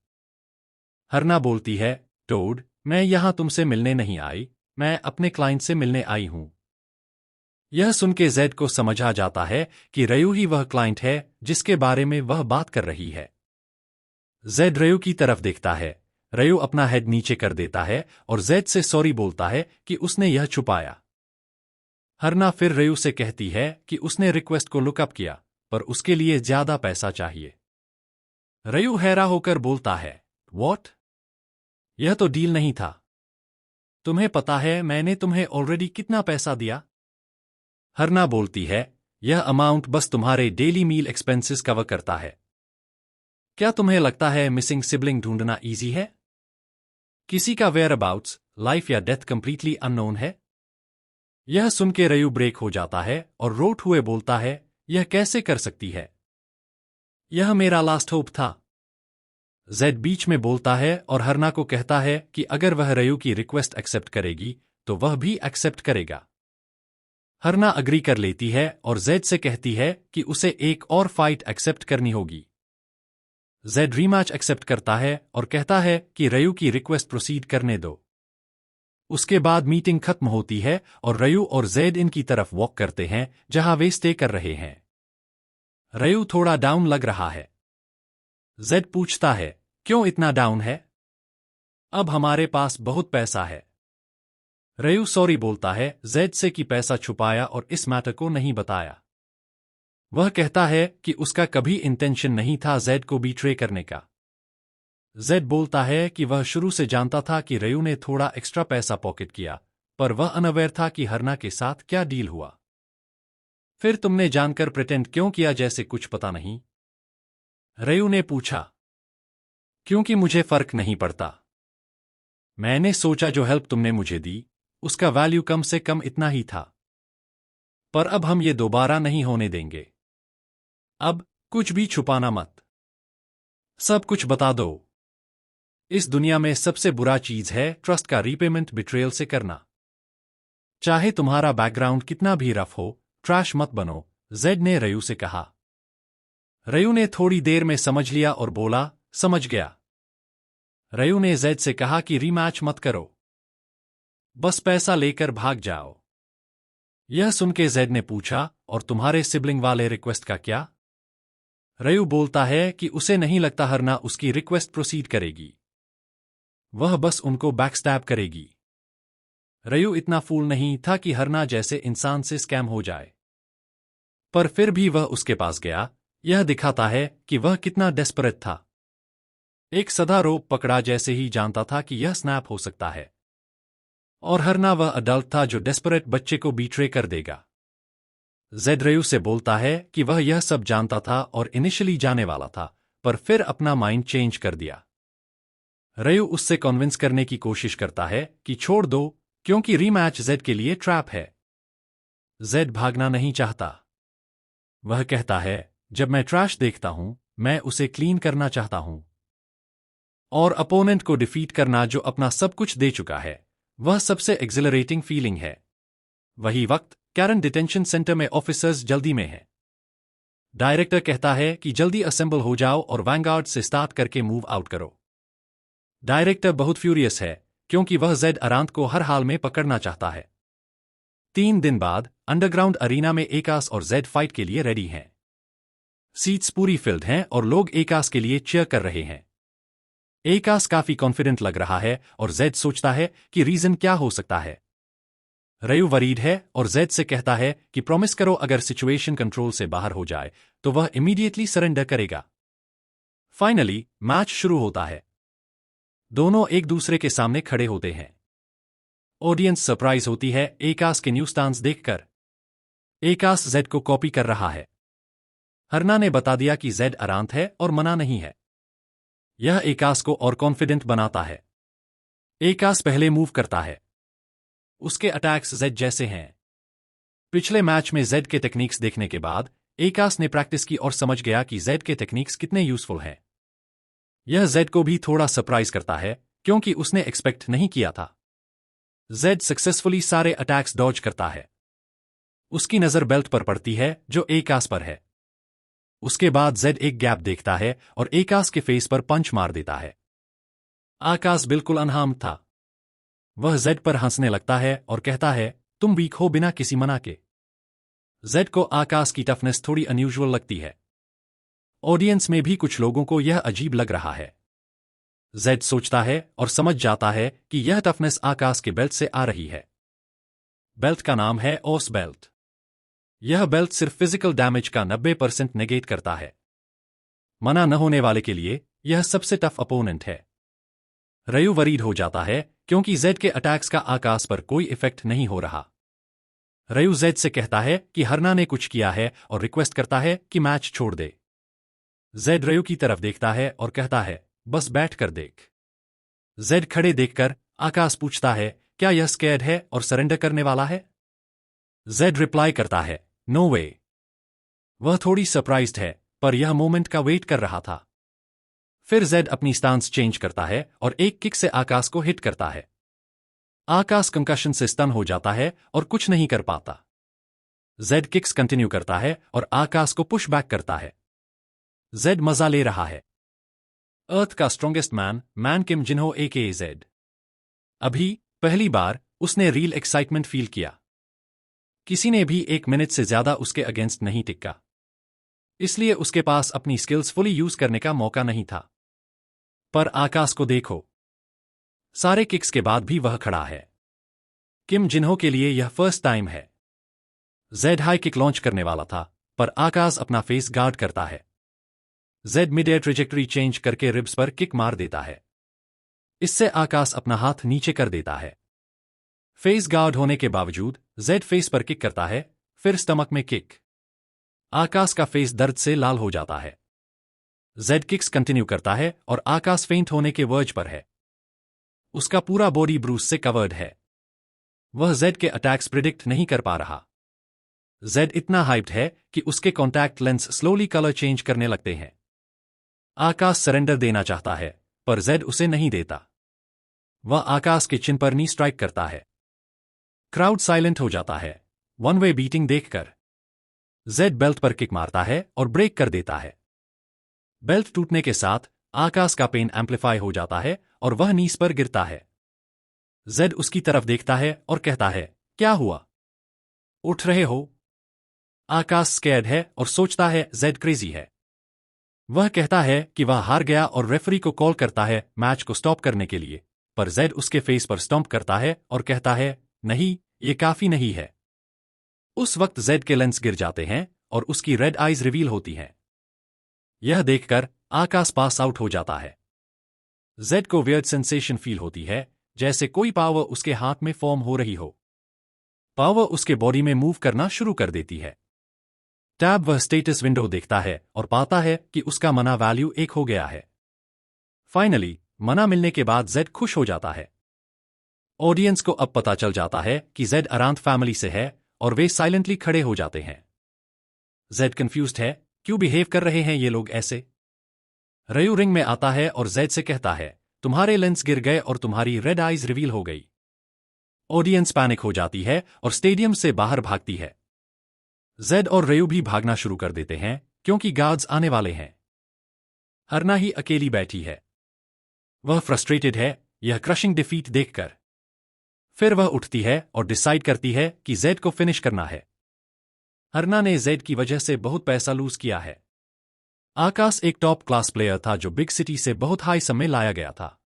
हरना बोलती है, टोड, मैं यहां तुमसे मिलने नहीं आई, मैं अपने क्लाइंट से मिलने आई हूं। यह सुन के जेड को समझ आ जाता है कि रयू ही वह क्लाइंट है जिसके बारे में वह बात कर रही है। जेड रयू की तरफ देखता है। रयू अपना हेड नीचे कर देता है और जेड से सॉरी बोलता है कि उसने यह छुपाया। हरना फिर रयू से कहती है कि उसने रिक्वेस्ट को लुकअप किया, पर उसके लिए ज्यादा पैसा चाहिए। रयू हैरा होकर बोलता है, व्हाट? यह तो डील नहीं था। तुम्हें पता है मैंने तुम्हें ऑलरेडी कितना पैसा दिया? हरना बोलती है, यह अमाउंट बस तुम्हारे डेली मील एक्सपेंसेस कवर करता है। क्या तुम्हें लगता है मिसिंग सिबलिंग ढूंढना इजी है? किसी का वेयर अबाउट्स, लाइफ या डेथ कंप्लीटली अननोन है? यह सुन के रयू ब्रेक हो जाता है और रोट हुए बोलता है, यह कैसे कर सकती है? यह मेरा लास्ट होप था। जेड बीच में बोलता है और हरना को कहता है कि अगर वह रयू की रिक्वेस्ट एक्सेप्ट करेगी तो वह भी एक्सेप्ट करेगा। हरना अग्री कर लेती है और जेड से कहती है कि उसे एक और फाइट एक्सेप्ट करनी होगी। जेड रीमैच एक्सेप्ट करता है और कहता है कि रयू की रिक्वेस्ट प्रोसीड करने दो। उसके बाद मीटिंग खत्म होती है और रयू और जेड इनकी तरफ वॉक करते हैं जहां वे स्टे कर रहे हैं। रयू थोड़ा डाउन लग रहा है। जेड पूछता है, क्यों इतना डाउन है? अब हमारे पास बहुत पैसा है। रयू सॉरी बोलता है जेड से कि पैसा छुपाया और इस मैटर को नहीं बताया। वह कहता है कि उसका कभी इंटेंशन नहीं था जेड को बीट्रे करने का। जेड बोलता है कि वह शुरू से जानता था कि रयू ने थोड़ा एक्स्ट्रा पैसा पॉकेट किया, पर वह अनअवेयर था कि हरना के साथ क्या डील हुआ। फिर तुमने जानकर प्रिटेंड क्यों किया जैसे कुछ पता नहीं? रयू ने पूछा। क्योंकि मुझे फर्क नहीं पड़ता। मैंने सोचा जो हेल्प तुमने मुझे दी, उसका वैल्यू कम से कम इतना ही था। पर अब हम ये दोबारा नहीं होने देंगे। अब कुछ भी छुपाना मत। सब कुछ बता दो। इस दुनिया में सबसे बुरा चीज है ट्रस्ट का रीपेमेंट बिट्रेयल से करना। चाहे तुम्हारा बैकग्राउंड कितना भी रफ हो, ट्रैश मत बनो, जेड ने रयू से कहा। रयू ने थोड़ी देर में समझ लिया और बोला, समझ गया। रयू ने जेड से कहा कि रीमैच मत करो, बस पैसा लेकर भाग जाओ। यह सुन के जेड ने पूछा, और तुम्हारे सिबलिंग वाले रिक्वेस्ट का क्या? रयू बोलता है कि उसे नहीं लगता हरना उसकी रिक्वेस्ट प्रोसीड करेगी। वह बस उनको बैकस्टैब करेगी। रयू इतना फूल नहीं था कि हरना जैसे इंसान से स्कैम हो जाए। पर फिर भी वह उसके पास गया। यह दिखाता है कि वह कितना डेस्परेट था। एक सदा रोप पकड़ा जैसे ही जानता था कि यह स्नैप हो सकता है। और हरना वह अडल्ट था जो डेस्परेट बच्चे को बीट्रे कर देगा। जेड रयू से बोलता है कि वह यह सब जानता था और इनिशियली जाने वाला था, पर फिर अपना माइंड चेंज कर दिया। रयू उससे कन्विंस करने की कोशिश करता है कि छोड़ दो, क्योंकि रीमैच जेड के लिए ट्रैप है। जेड भागना नहीं चाहता। वह कहता है, जब मैं ट्रैश देखता हूं, मैं उसे क्लीन करना चाहता हूं। और अपोनेंट को डिफीट करना जो अपना सब कुछ दे चुका है, वह सबसे एक्सिलरेटिंग फीलिंग है। वही वक्त कैरन डिटेंशन सेंटर में ऑफिसर्स जल्दी में है। डायरेक्टर कहता है कि जल्दी असेंबल हो जाओ और वैंगार्ड से स्टार्ट करके मूव आउट करो। डायरेक्टर बहुत फ्यूरियस है, क्योंकि वह जेड अरांत को हर हाल में पकड़ना चाहता है। 3 दिन बाद अंडरग्राउंड अरीना में एकास और जेड फाइट के लिए रेडी हैं। सीट्स पूरी फिल्ड हैं और लोग एकास के लिए चीयर कर रहे हैं। एकास काफी कॉन्फिडेंट लग रहा है और जेड सोचता है कि रीजन क्या हो सकता है। रयू वरीड है और जेड से कहता है कि प्रॉमिस करो अगर सिचुएशन कंट्रोल से बाहर हो जाए तो वह इमीडिएटली सरेंडर करेगा। फाइनली मैच शुरू होता है। दोनों एक दूसरे के सामने खड़े होते हैं। ऑडियंस सरप्राइज होती है एकास के न्यू स्टांस देखकर। एकास जेड को कॉपी कर रहा है। हरना ने बता दिया कि जेड अरांत है और मना नहीं है। यह एकास को और कॉन्फिडेंट बनाता है। एकास पहले मूव करता है। उसके अटैक्स जेड जैसे हैं। पिछले मैच में जेड के टेक्निक्स देखने के बाद एकास ने प्रैक्टिस की और समझ गया कि जेड के टेक्निक्स कितने यूजफुल हैं। यह जेड को भी थोड़ा सरप्राइज करता है, क्योंकि उसने एक्सपेक्ट नहीं किया था। जेड सक्सेसफुली सारे अटैक्स डॉज करता है। उसकी नजर बेल्ट पर पड़ती है जो एकास पर है। उसके बाद जेड एक गैप देखता है और एकास के फेस पर पंच मार देता है। आकाश बिल्कुल अनहार्म्ड था। वह जेड पर हंसने लगता है और कहता है, तुम वीक हो बिना किसी मना के। जेड को आकाश की टफनेस थोड़ी अनयूजुअल लगती है। ऑडियंस में भी कुछ लोगों को यह अजीब लग रहा है। जेड सोचता है और समझ जाता है कि यह टफनेस आकाश के बेल्ट से आ रही है। बेल्ट का नाम है ओस बेल्ट। यह बेल्ट सिर्फ फिजिकल डैमेज का 90% नेगेट करता है। मना न होने वाले के लिए यह सबसे टफ अपोनेंट है। रयू वरीड हो जाता है, क्योंकि जेड के अटैक्स का आकाश पर कोई इफेक्ट नहीं हो रहा। रयू जेड से कहता है कि हरना ने कुछ किया है और रिक्वेस्ट करता है कि मैच छोड़ दे। जेड रयू की तरफ देखता है और कहता है, बस बैठ कर देख। जेड खड़े देखकर आकाश पूछता है, क्या यह स्कैर्ड है और सरेंडर करने वाला है? जेड रिप्लाई करता है, नो वे। वह थोड़ी सरप्राइज्ड है, पर यह मोमेंट का वेट कर रहा था। फिर जेड अपनी स्टांस चेंज करता है और एक किक से आकाश को हिट करता है। आकाश कंकशन से स्टन हो जाता है और कुछ नहीं कर पाता। जेड किक्स कंटिन्यू करता है और आकाश को पुश बैक करता है। जेड मजा ले रहा है। अर्थ का स्ट्रॉन्गेस्ट मैन किम जिन्हो एके जेड। अभी पहली बार उसने रियल एक्साइटमेंट फील किया। किसी ने भी 1 मिनट से ज्यादा उसके अगेंस्ट नहीं टिका, इसलिए उसके पास अपनी स्किल्स फुली यूज करने का मौका नहीं था। पर आकाश को देखो, सारे किक्स के बाद भी वह खड़ा है। किम जिन्हो के लिए यह फर्स्ट टाइम है। जेड हाई किक लॉन्च करने वाला था, पर आकाश अपना फेस गार्ड करता है। Z mid air trajectory change करके रिब्स पर किक मार देता है। इससे आकाश अपना हाथ नीचे कर देता है। फेस गार्ड होने के बावजूद जेड फेस पर किक करता है, फिर स्टमक में किक। आकाश का फेस दर्द से लाल हो जाता है। जेड किक्स कंटिन्यू करता है और आकाश फेंट होने के वर्ज पर है। उसका पूरा बॉडी ब्रूस से कवर्ड है। वह जेड के अटैक्स प्रिडिक्ट नहीं कर पा रहा। जेड इतना हाइप्ड है कि उसके contact lens slowly colour change करने लगते हैं। आकाश सरेंडर देना चाहता है, पर जेड उसे नहीं देता। वह आकाश के चिन पर नी स्ट्राइक करता है। क्राउड साइलेंट हो जाता है, वन वे बीटिंग देखकर। जेड बेल्ट पर किक मारता है और ब्रेक कर देता है। बेल्ट टूटने के साथ आकाश का पेन एम्पलीफाई हो जाता है और वह नीस पर गिरता है। जेड उसकी तरफ देखता है और कहता है, क्या हुआ? उठ रहे हो? आकाश स्कैर्ड है और सोचता है जेड क्रेजी है। वह कहता है कि वह हार गया और रेफरी को कॉल करता है मैच को स्टॉप करने के लिए, पर जेड उसके फेस पर स्टॉम्प करता है और कहता है, नहीं, ये काफी नहीं है। उस वक्त जेड के लेंस गिर जाते हैं और उसकी रेड आइज रिवील होती हैं। यह देखकर आकाश पास आउट हो जाता है। जेड को वियर्ड सेंसेशन फील होती है, जैसे कोई पावर उसके हाथ में फॉर्म हो रही हो। पावर उसके बॉडी में मूव करना शुरू कर देती है। टैब वह स्टेटस विंडो देखता है और पाता है कि उसका मना वैल्यू 1 हो गया है। फाइनली मना मिलने के बाद जेड खुश हो जाता है। ऑडियंस को अब पता चल जाता है कि जेड अरांत फैमिली से है और वे साइलेंटली खड़े हो जाते हैं। जेड कंफ्यूज्ड है, क्यों बिहेव कर रहे हैं ये लोग ऐसे। रयू रिंग में आता है और जेड से कहता है, तुम्हारे लेंस गिर गए और तुम्हारी रेड आइज रिवील हो गई। ऑडियंस पैनिक हो जाती है और स्टेडियम से बाहर भागती है। जेड और रयू भी भागना शुरू कर देते हैं क्योंकि गार्ड्स आने वाले हैं। हरना ही अकेली बैठी है। वह फ्रस्ट्रेटेड है यह क्रशिंग डिफीट देखकर। फिर वह उठती है और डिसाइड करती है कि जेड को फिनिश करना है। हरना ने जेड की वजह से बहुत पैसा लूज किया है। आकाश एक टॉप क्लास प्लेयर था जो बिग सिटी से बहुत हाई सम में लाया गया था।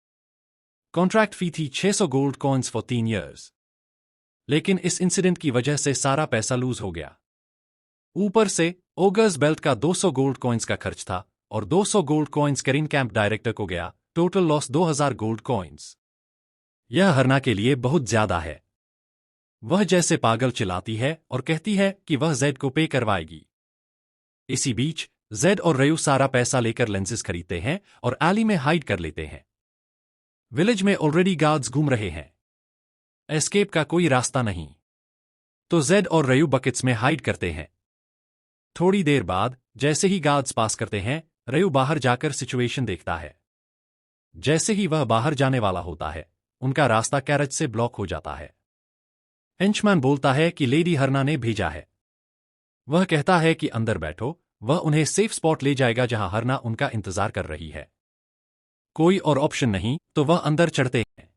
कॉन्ट्रैक्ट फी थी 600 गोल्ड कॉइन्स फॉर 3 ईयर्स। लेकिन इस इंसिडेंट की वजह से सारा पैसा लूज हो गया। ऊपर से ओगर्स बेल्ट का 200 गोल्ड कॉइन्स का खर्च था और 200 गोल्ड कॉइन्स करीन कैंप डायरेक्टर को गया। Total loss 2000 gold coins. यह हरना के लिए बहुत ज्यादा है। वह जैसे पागल चिल्लाती है और कहती है कि वह जेड को पे करवाएगी। इसी बीच जेड और रयू सारा पैसा लेकर लेंसेज खरीदते हैं और एली में हाइड कर लेते हैं। विलेज में ऑलरेडी गार्ड्स घूम रहे हैं। एस्केप का कोई रास्ता नहीं, तो जेड और रयू बकेट्स में हाइड करते हैं। थोड़ी देर बाद जैसे ही गार्ड्स पास करते हैं, रयू बाहर जाकर सिचुएशन देखता है। जैसे ही वह बाहर जाने वाला होता है, उनका रास्ता कैरेज से ब्लॉक हो जाता है। हेंचमैन बोलता है कि लेडी हरना ने भेजा है। वह कहता है कि अंदर बैठो, वह उन्हें सेफ स्पॉट ले जाएगा जहां हरना उनका इंतजार कर रही है। कोई और ऑप्शन नहीं तो वह अंदर चढ़ते हैं।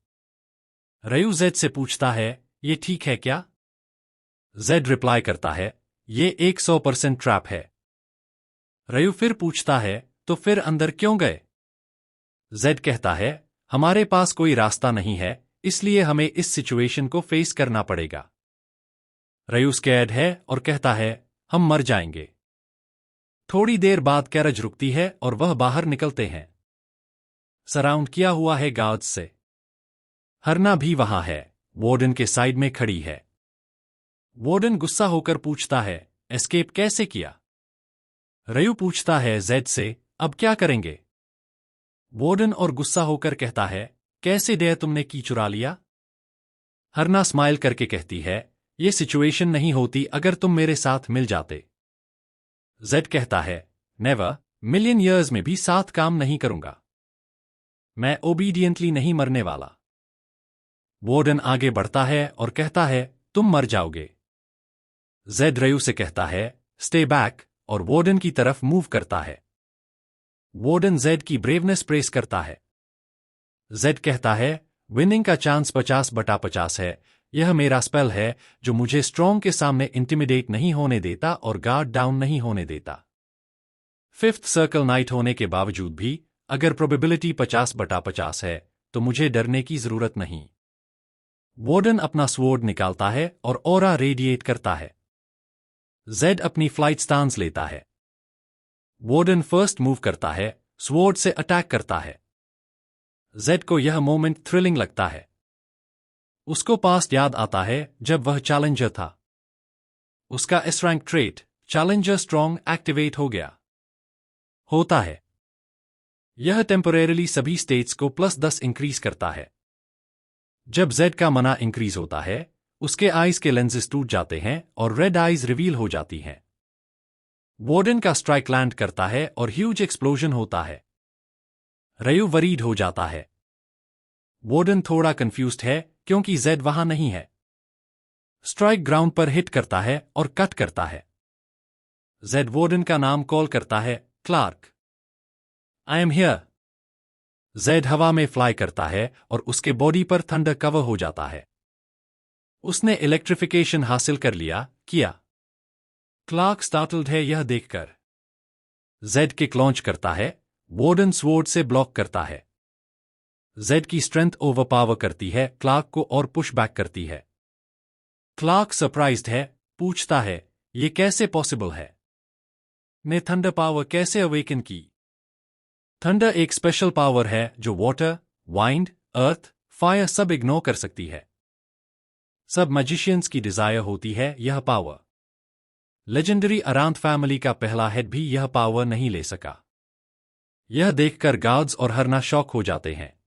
रयू जेड से पूछता है, ये ठीक है क्या? जेड रिप्लाई करता है, ये 100% ट्रैप है। रयू फिर पूछता है, तो फिर अंदर क्यों गए? जेड कहता है, हमारे पास कोई रास्ता नहीं है, इसलिए हमें इस सिचुएशन को फेस करना पड़ेगा। रयू स्कैर्ड है और कहता है, हम मर जाएंगे। थोड़ी देर बाद कैरेज रुकती है और वह बाहर निकलते हैं। सराउंड किया हुआ है गार्ड्स से। हरना भी वहां है, वार्डन के साइड में खड़ी है। वार्डन गुस्सा होकर पूछता है, एस्केप कैसे किया? रयू पूछता है जेड से, अब क्या करेंगे? वार्डन और गुस्सा होकर कहता है, कैसे डेयर तुमने की चुरा लिया? हरना स्माइल करके कहती है, ये सिचुएशन नहीं होती अगर तुम मेरे साथ मिल जाते। जेड कहता है, नेवर, मिलियन ईयर्स में भी साथ काम नहीं करूंगा। मैं ओबीडियंटली नहीं मरने वाला। वार्डन आगे बढ़ता है और कहता है, तुम मर जाओगे। जेड रयू से कहता है, स्टे बैक, और वार्डन की तरफ मूव करता है। वार्डन जेड की ब्रेवनेस प्रेस करता है। जेड कहता है, विनिंग का चांस 50/50 है। यह मेरा स्पेल है जो मुझे स्ट्रॉन्ग के सामने इंटिमिडेट नहीं होने देता और गार्ड डाउन नहीं होने देता। 5th सर्कल नाइट होने के बावजूद भी अगर प्रोबेबिलिटी 50/50 है तो मुझे डरने की जरूरत नहीं। वार्डन अपना स्वॉर्ड निकालता है और ऑरा रेडिएट करता है। जेड अपनी फ्लाइट स्टांस लेता है। वार्डन फर्स्ट मूव करता है, स्वॉर्ड से अटैक करता है। जेड को यह मोमेंट थ्रिलिंग लगता है। उसको पास्ट याद आता है जब वह चैलेंजर था। उसका S rank trait challenger strong activate हो गया होता है। यह टेम्परेरीली सभी स्टेट्स को +10 इंक्रीज करता है। जब जेड का मना इंक्रीज होता है, उसके आइज के लेंसेज टूट जाते हैं और रेड आइज रिवील हो जाती हैं। वार्डन का स्ट्राइक लैंड करता है और ह्यूज एक्सप्लोजन होता है। रयू वरीड हो जाता है। वार्डन थोड़ा कंफ्यूज्ड है क्योंकि जेड वहां नहीं है। स्ट्राइक ग्राउंड पर हिट करता है और कट करता है। जेड वार्डन का नाम कॉल करता है, क्लार्क, आई एम हियर। जेड हवा में फ्लाई करता है और उसके बॉडी पर थंडर कवर हो जाता है। उसने इलेक्ट्रिफिकेशन हासिल कर किया। क्लार्क स्टार्टल्ड है यह देखकर। जेड किक लॉन्च करता है, वार्डन स्वॉर्ड से ब्लॉक करता है। जेड की स्ट्रेंथ ओवरपावर करती है क्लार्क को और पुश बैक करती है। क्लार्क सरप्राइज्ड है, पूछता है, ये कैसे पॉसिबल है? ने थंडर पावर कैसे अवेकन की? थंडर एक स्पेशल पावर है जो वाटर, वाइंड, अर्थ, फायर सब इग्नोर कर सकती है। सब मैजिशियंस की डिजायर होती है यह पावर। लेजेंडरी अरांत फैमिली का पहला हेड भी यह पावर नहीं ले सका। यह देखकर गॉड्स और हरना शॉक हो जाते हैं।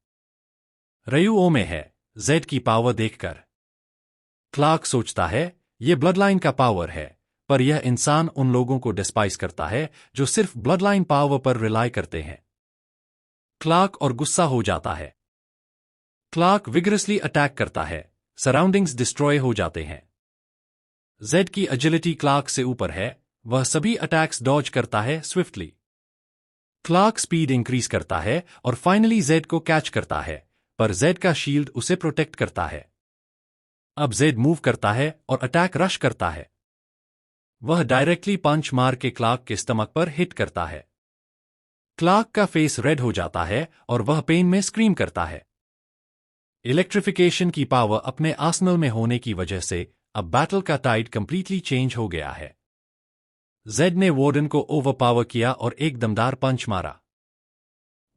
रयू में है जेड की पावर देखकर। क्लार्क सोचता है ये ब्लडलाइन का पावर है, पर यह इंसान उन लोगों को डिस्पाइस करता है जो सिर्फ ब्लडलाइन पावर पर रिलाई करते हैं। क्लार्क और गुस्सा हो जाता है। क्लार्क विगरसली अटैक करता है, सराउंडिंग्स डिस्ट्रॉय हो जाते हैं। जेड की एजिलिटी क्लार्क से ऊपर है, वह सभी अटैक्स डॉज करता है स्विफ्टली। क्लार्क स्पीड इंक्रीज करता है और फाइनली जेड को कैच करता है, पर जेड का शील्ड उसे प्रोटेक्ट करता है। अब जेड मूव करता है और अटैक रश करता है। वह डायरेक्टली पंच मार के क्लार्क के स्टमक पर हिट करता है। क्लार्क का फेस रेड हो जाता है और वह पेन में स्क्रीम करता है। इलेक्ट्रिफिकेशन की पावर अपने आर्सेनल में होने की वजह से अब बैटल का टाइड कंप्लीटली चेंज हो गया है। जेड ने वार्डन को ओवरपावर किया और एक दमदार पंच मारा।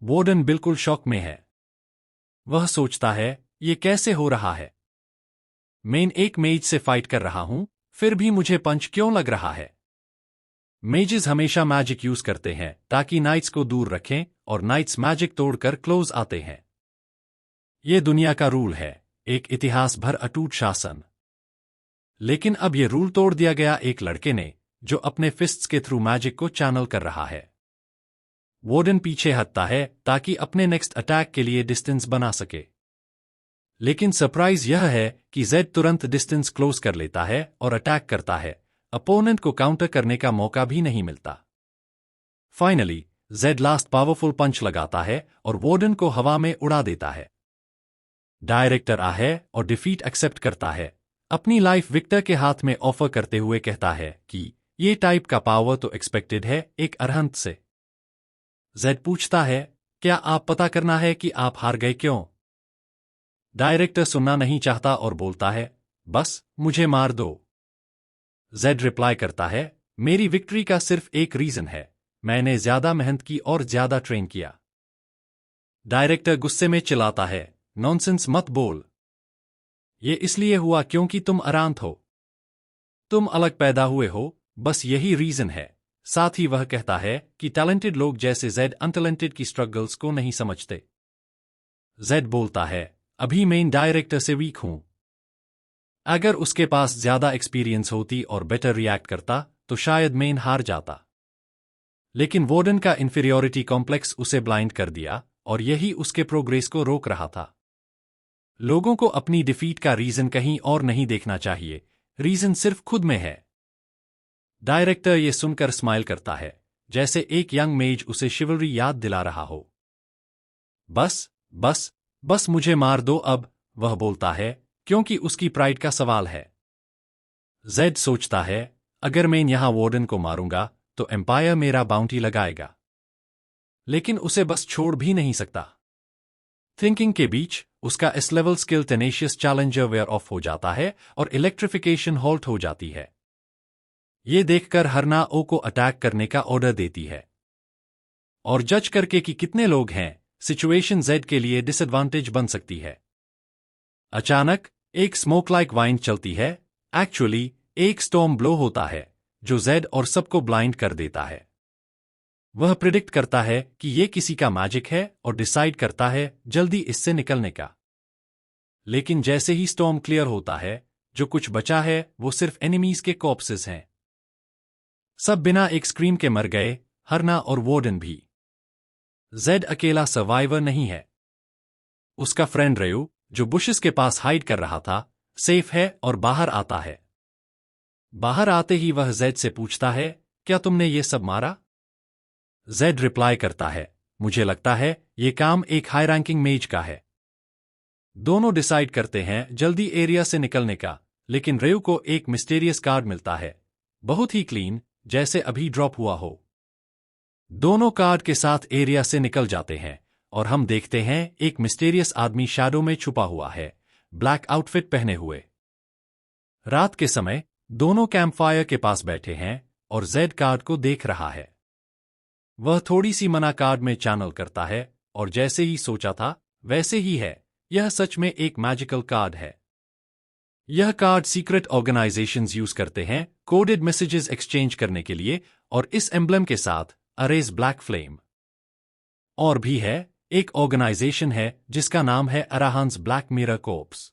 वार्डन बिल्कुल शॉक में है। वह सोचता है ये कैसे हो रहा है? मैं एक मेज से फाइट कर रहा हूं, फिर भी मुझे पंच क्यों लग रहा है? मेजेस हमेशा मैजिक यूज करते हैं ताकि नाइट्स को दूर रखें और नाइट्स मैजिक तोड़कर क्लोज आते हैं। ये दुनिया का रूल है, एक इतिहास भर अटूट शासन। लेकिन अब यह रूल तोड़ दिया गया एक लड़के ने, जो अपने फिस्ट्स के थ्रू मैजिक को चैनल कर रहा है। वार्डन पीछे हटता है ताकि अपने नेक्स्ट अटैक के लिए डिस्टेंस बना सके। लेकिन सरप्राइज यह है कि जेड तुरंत डिस्टेंस क्लोज कर लेता है और अटैक करता है। अपोनेंट को काउंटर करने का मौका भी नहीं मिलता। फाइनली जेड लास्ट पावरफुल पंच लगाता है और वार्डन को हवा में उड़ा देता है। डायरेक्टर है और डिफीट एक्सेप्ट करता है, अपनी लाइफ विक्टर के हाथ में ऑफर करते हुए कहता है कि ये टाइप का पावर तो एक्सपेक्टेड है एक अरहंत से। जेड पूछता है, क्या आप पता करना है कि आप हार गए क्यों? डायरेक्टर सुनना नहीं चाहता और बोलता है, बस मुझे मार दो। जेड रिप्लाई करता है, मेरी विक्ट्री का सिर्फ एक रीजन है, मैंने ज्यादा मेहनत की और ज्यादा ट्रेन किया। डायरेक्टर गुस्से में चिल्लाता है, नॉनसेंस मत बोल। ये इसलिए हुआ क्योंकि तुम अरांत हो। तुम अलग पैदा हुए हो, बस यही रीजन है। साथ ही वह कहता है कि टैलेंटेड लोग जैसे जेड अनटैलेंटेड की स्ट्रगल्स को नहीं समझते। जेड बोलता है, अभी मेन डायरेक्टर से वीक हूं। अगर उसके पास ज्यादा एक्सपीरियंस होती और बेटर रिएक्ट करता तो शायद मेन हार जाता। लेकिन वार्डन का इंफीरियॉरिटी कॉम्प्लेक्स उसे ब्लाइंड कर दिया और यही उसके प्रोग्रेस को रोक रहा था। लोगों को अपनी डिफीट का रीजन कहीं और नहीं देखना चाहिए, रीजन सिर्फ खुद में है। डायरेक्टर ये सुनकर स्माइल करता है, जैसे एक यंग मेज उसे शिवलरी याद दिला रहा हो। बस बस बस मुझे मार दो अब, वह बोलता है, क्योंकि उसकी प्राइड का सवाल है। जेड सोचता है, अगर मैं यहां वार्डन को मारूंगा तो एम्पायर मेरा बाउंटी लगाएगा। लेकिन उसे बस छोड़ भी नहीं सकता। थिंकिंग के बीच उसका इस level skill tenacious challenger wear off हो जाता है और इलेक्ट्रिफिकेशन हॉल्ट हो जाती है। ये देखकर हरना ओ को अटैक करने का ऑर्डर देती है। और जज करके कि कितने लोग हैं, सिचुएशन जेड के लिए डिसएडवांटेज बन सकती है। अचानक एक स्मोक लाइक वाइन चलती है, एक्चुअली एक स्टॉर्म ब्लो होता है जो जेड और सबको ब्लाइंड कर देता है। वह प्रिडिक्ट करता है कि ये किसी का मैजिक है और डिसाइड करता है जल्दी इससे निकलने का। लेकिन जैसे ही स्टॉर्म क्लियर होता है, जो कुछ बचा है वो सिर्फ एनिमीज के कॉर्प्सेस हैं। सब बिना एक स्क्रीम के मर गए, हरना और वार्डन भी। जेड अकेला सर्वाइवर नहीं है। उसका फ्रेंड रेयू, जो बुशेस के पास हाइड कर रहा था, सेफ है और बाहर आता है। बाहर आते ही वह जेड से पूछता है, क्या तुमने ये सब मारा? जेड रिप्लाई करता है, मुझे लगता है ये काम एक हाई रैंकिंग मेज का है। दोनों डिसाइड करते हैं जल्दी एरिया से निकलने का, लेकिन रेयू को एक मिस्टीरियस कार्ड मिलता है, बहुत ही क्लीन, जैसे अभी ड्रॉप हुआ हो। दोनों कार्ड के साथ एरिया से निकल जाते हैं और हम देखते हैं एक मिस्टीरियस आदमी शैडो में छुपा हुआ है, ब्लैक आउटफिट पहने हुए। रात के समय दोनों कैंपफायर के पास बैठे हैं और जेड कार्ड को देख रहा है। वह थोड़ी सी मना कार्ड में चैनल करता है और जैसे ही सोचा था वैसे ही है। यह सच में एक मैजिकल कार्ड है। यह कार्ड सीक्रेट ऑर्गेनाइजेशंस यूज करते हैं कोडेड मैसेजेस एक्सचेंज करने के लिए, और इस एम्ब्लम के साथ अरेज ब्लैक फ्लेम। और भी है, एक ऑर्गेनाइजेशन है जिसका नाम है अराहांस ब्लैक मिरर कॉर्प्स।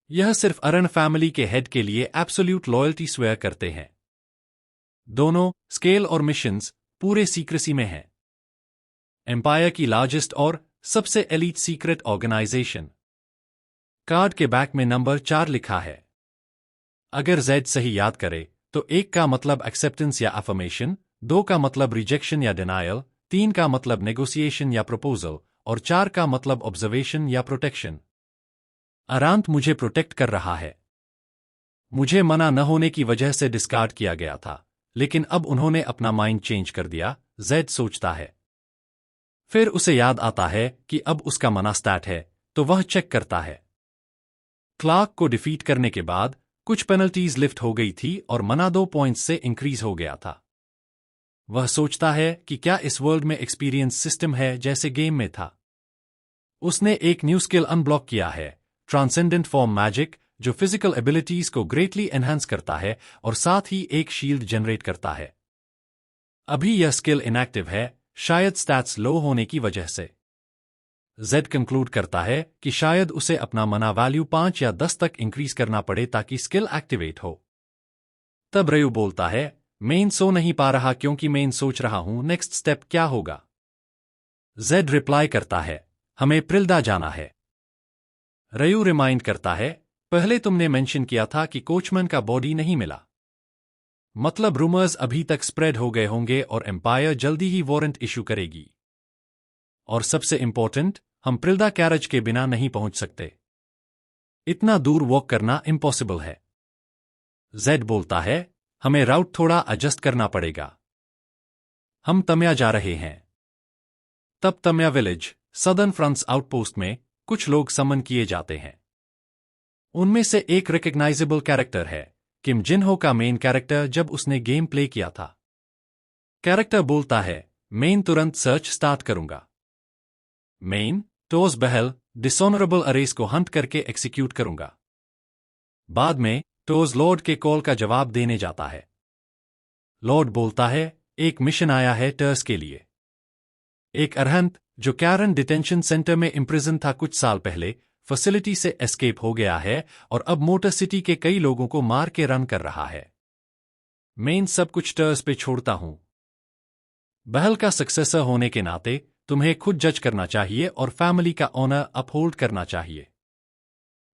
यह सिर्फ अरन फैमिली के हेड के लिए एब्सोल्यूट लॉयल्टी स्वेयर करते हैं। दोनों स्केल और मिशंस पूरे सीक्रेसी में हैं। एम्पायर की लार्जेस्ट और सबसे एलीट सीक्रेट ऑर्गेनाइजेशन। कार्ड के बैक में नंबर 4 लिखा है। अगर जेड सही याद करे तो 1 का मतलब एक्सेप्टेंस या अफर्मेशन, 2 का मतलब रिजेक्शन या डिनायल, 3 का मतलब नेगोशिएशन या प्रपोजल, और 4 का मतलब ऑब्जर्वेशन या प्रोटेक्शन। अरांत मुझे प्रोटेक्ट कर रहा है। मुझे मना न होने की वजह से डिस्कार्ड किया गया था, लेकिन अब उन्होंने अपना माइंड चेंज कर दिया, जेड सोचता है। फिर उसे याद आता है कि अब उसका मना स्टैट है, तो वह चेक करता है। क्लार्क को डिफीट करने के बाद कुछ पेनल्टीज लिफ्ट हो गई थी और मना 2 पॉइंट्स से इंक्रीज हो गया था। वह सोचता है कि क्या इस वर्ल्ड में एक्सपीरियंस सिस्टम है जैसे गेम में था। उसने एक न्यू स्किल अनब्लॉक किया है, ट्रांसेंडेंट फॉर्म मैजिक, जो फिजिकल एबिलिटीज को ग्रेटली एनहांस करता है और साथ ही एक शील्ड जनरेट करता है। अभी यह स्किल इनएक्टिव है, शायद स्टैट्स लो होने की वजह से। जेड कंक्लूड करता है कि शायद उसे अपना मना वैल्यू 5 या 10 तक इंक्रीज करना पड़े ताकि स्किल एक्टिवेट हो। तब रयू बोलता है, मेन सो नहीं पा रहा क्योंकि मेन सोच रहा हूं नेक्स्ट स्टेप क्या होगा। जेड रिप्लाई करता है, हमें प्रिल्दा जाना है। रयू रिमाइंड करता है, पहले तुमने मेंशन किया था कि कोचमैन का बॉडी नहीं मिला। मतलब रूमर्स अभी तक स्प्रेड हो गए होंगे और एम्पायर जल्दी ही वारंट इशू करेगी। और सबसे इंपॉर्टेंट, हम प्रिल्दा कैरेज के बिना नहीं पहुंच सकते। इतना दूर वॉक करना इम्पॉसिबल है। जेड बोलता है, हमें राउट थोड़ा एडजस्ट करना पड़ेगा। हम तम्या जा रहे हैं। तब तम्या विलेज, सदर्न फ्रंट्स आउटपोस्ट में कुछ लोग समन किए जाते हैं। उनमें से एक रिकग्नाइजेबल कैरेक्टर है, किम जिनहो का मेन कैरेक्टर जब उसने गेम प्ले किया था। कैरेक्टर बोलता है, मेन तुरंत सर्च स्टार्ट करूंगा। मेन, टोस बहल, डिसऑनरेबल अरेस को हंट करके एक्सिक्यूट करूंगा। बाद में टोस लॉर्ड के कॉल का जवाब देने जाता है। लॉर्ड बोलता है, एक मिशन आया है टर्स के लिए। एक अरहंत जो कैरन डिटेंशन सेंटर में इम्प्रिजन था कुछ साल पहले, फैसिलिटी से एस्केप हो गया है और अब मोटर सिटी के कई लोगों को मार के रन कर रहा है। मेन सब कुछ टर्स पे छोड़ता हूं। बहल का सक्सेसर होने के नाते तुम्हें खुद जज करना चाहिए और फैमिली का ऑनर अपहोल्ड करना चाहिए।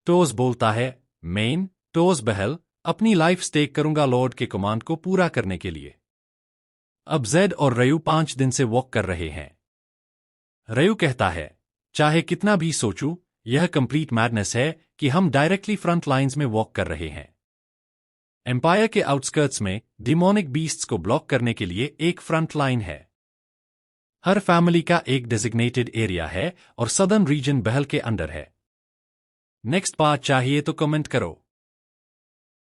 टोस बोलता है, मेन, टोस बहल, अपनी लाइफ स्टेक करूंगा लॉर्ड के कमांड को पूरा करने के लिए। अब जेड और रयू 5 दिन से वॉक कर रहे हैं। रयू कहता है, चाहे कितना भी सोचूं, यह कंप्लीट मैडनेस है कि हम डायरेक्टली फ्रंट लाइंस में वॉक कर रहे हैं। एम्पायर के आउटस्कर्ट्स में डिमोनिक बीस्ट्स को ब्लॉक करने के लिए एक फ्रंट लाइन है। हर फैमिली का एक डेजिग्नेटेड एरिया है और सदर्न रीजन बहल के अंडर है। नेक्स्ट पार्ट चाहिए तो कमेंट करो।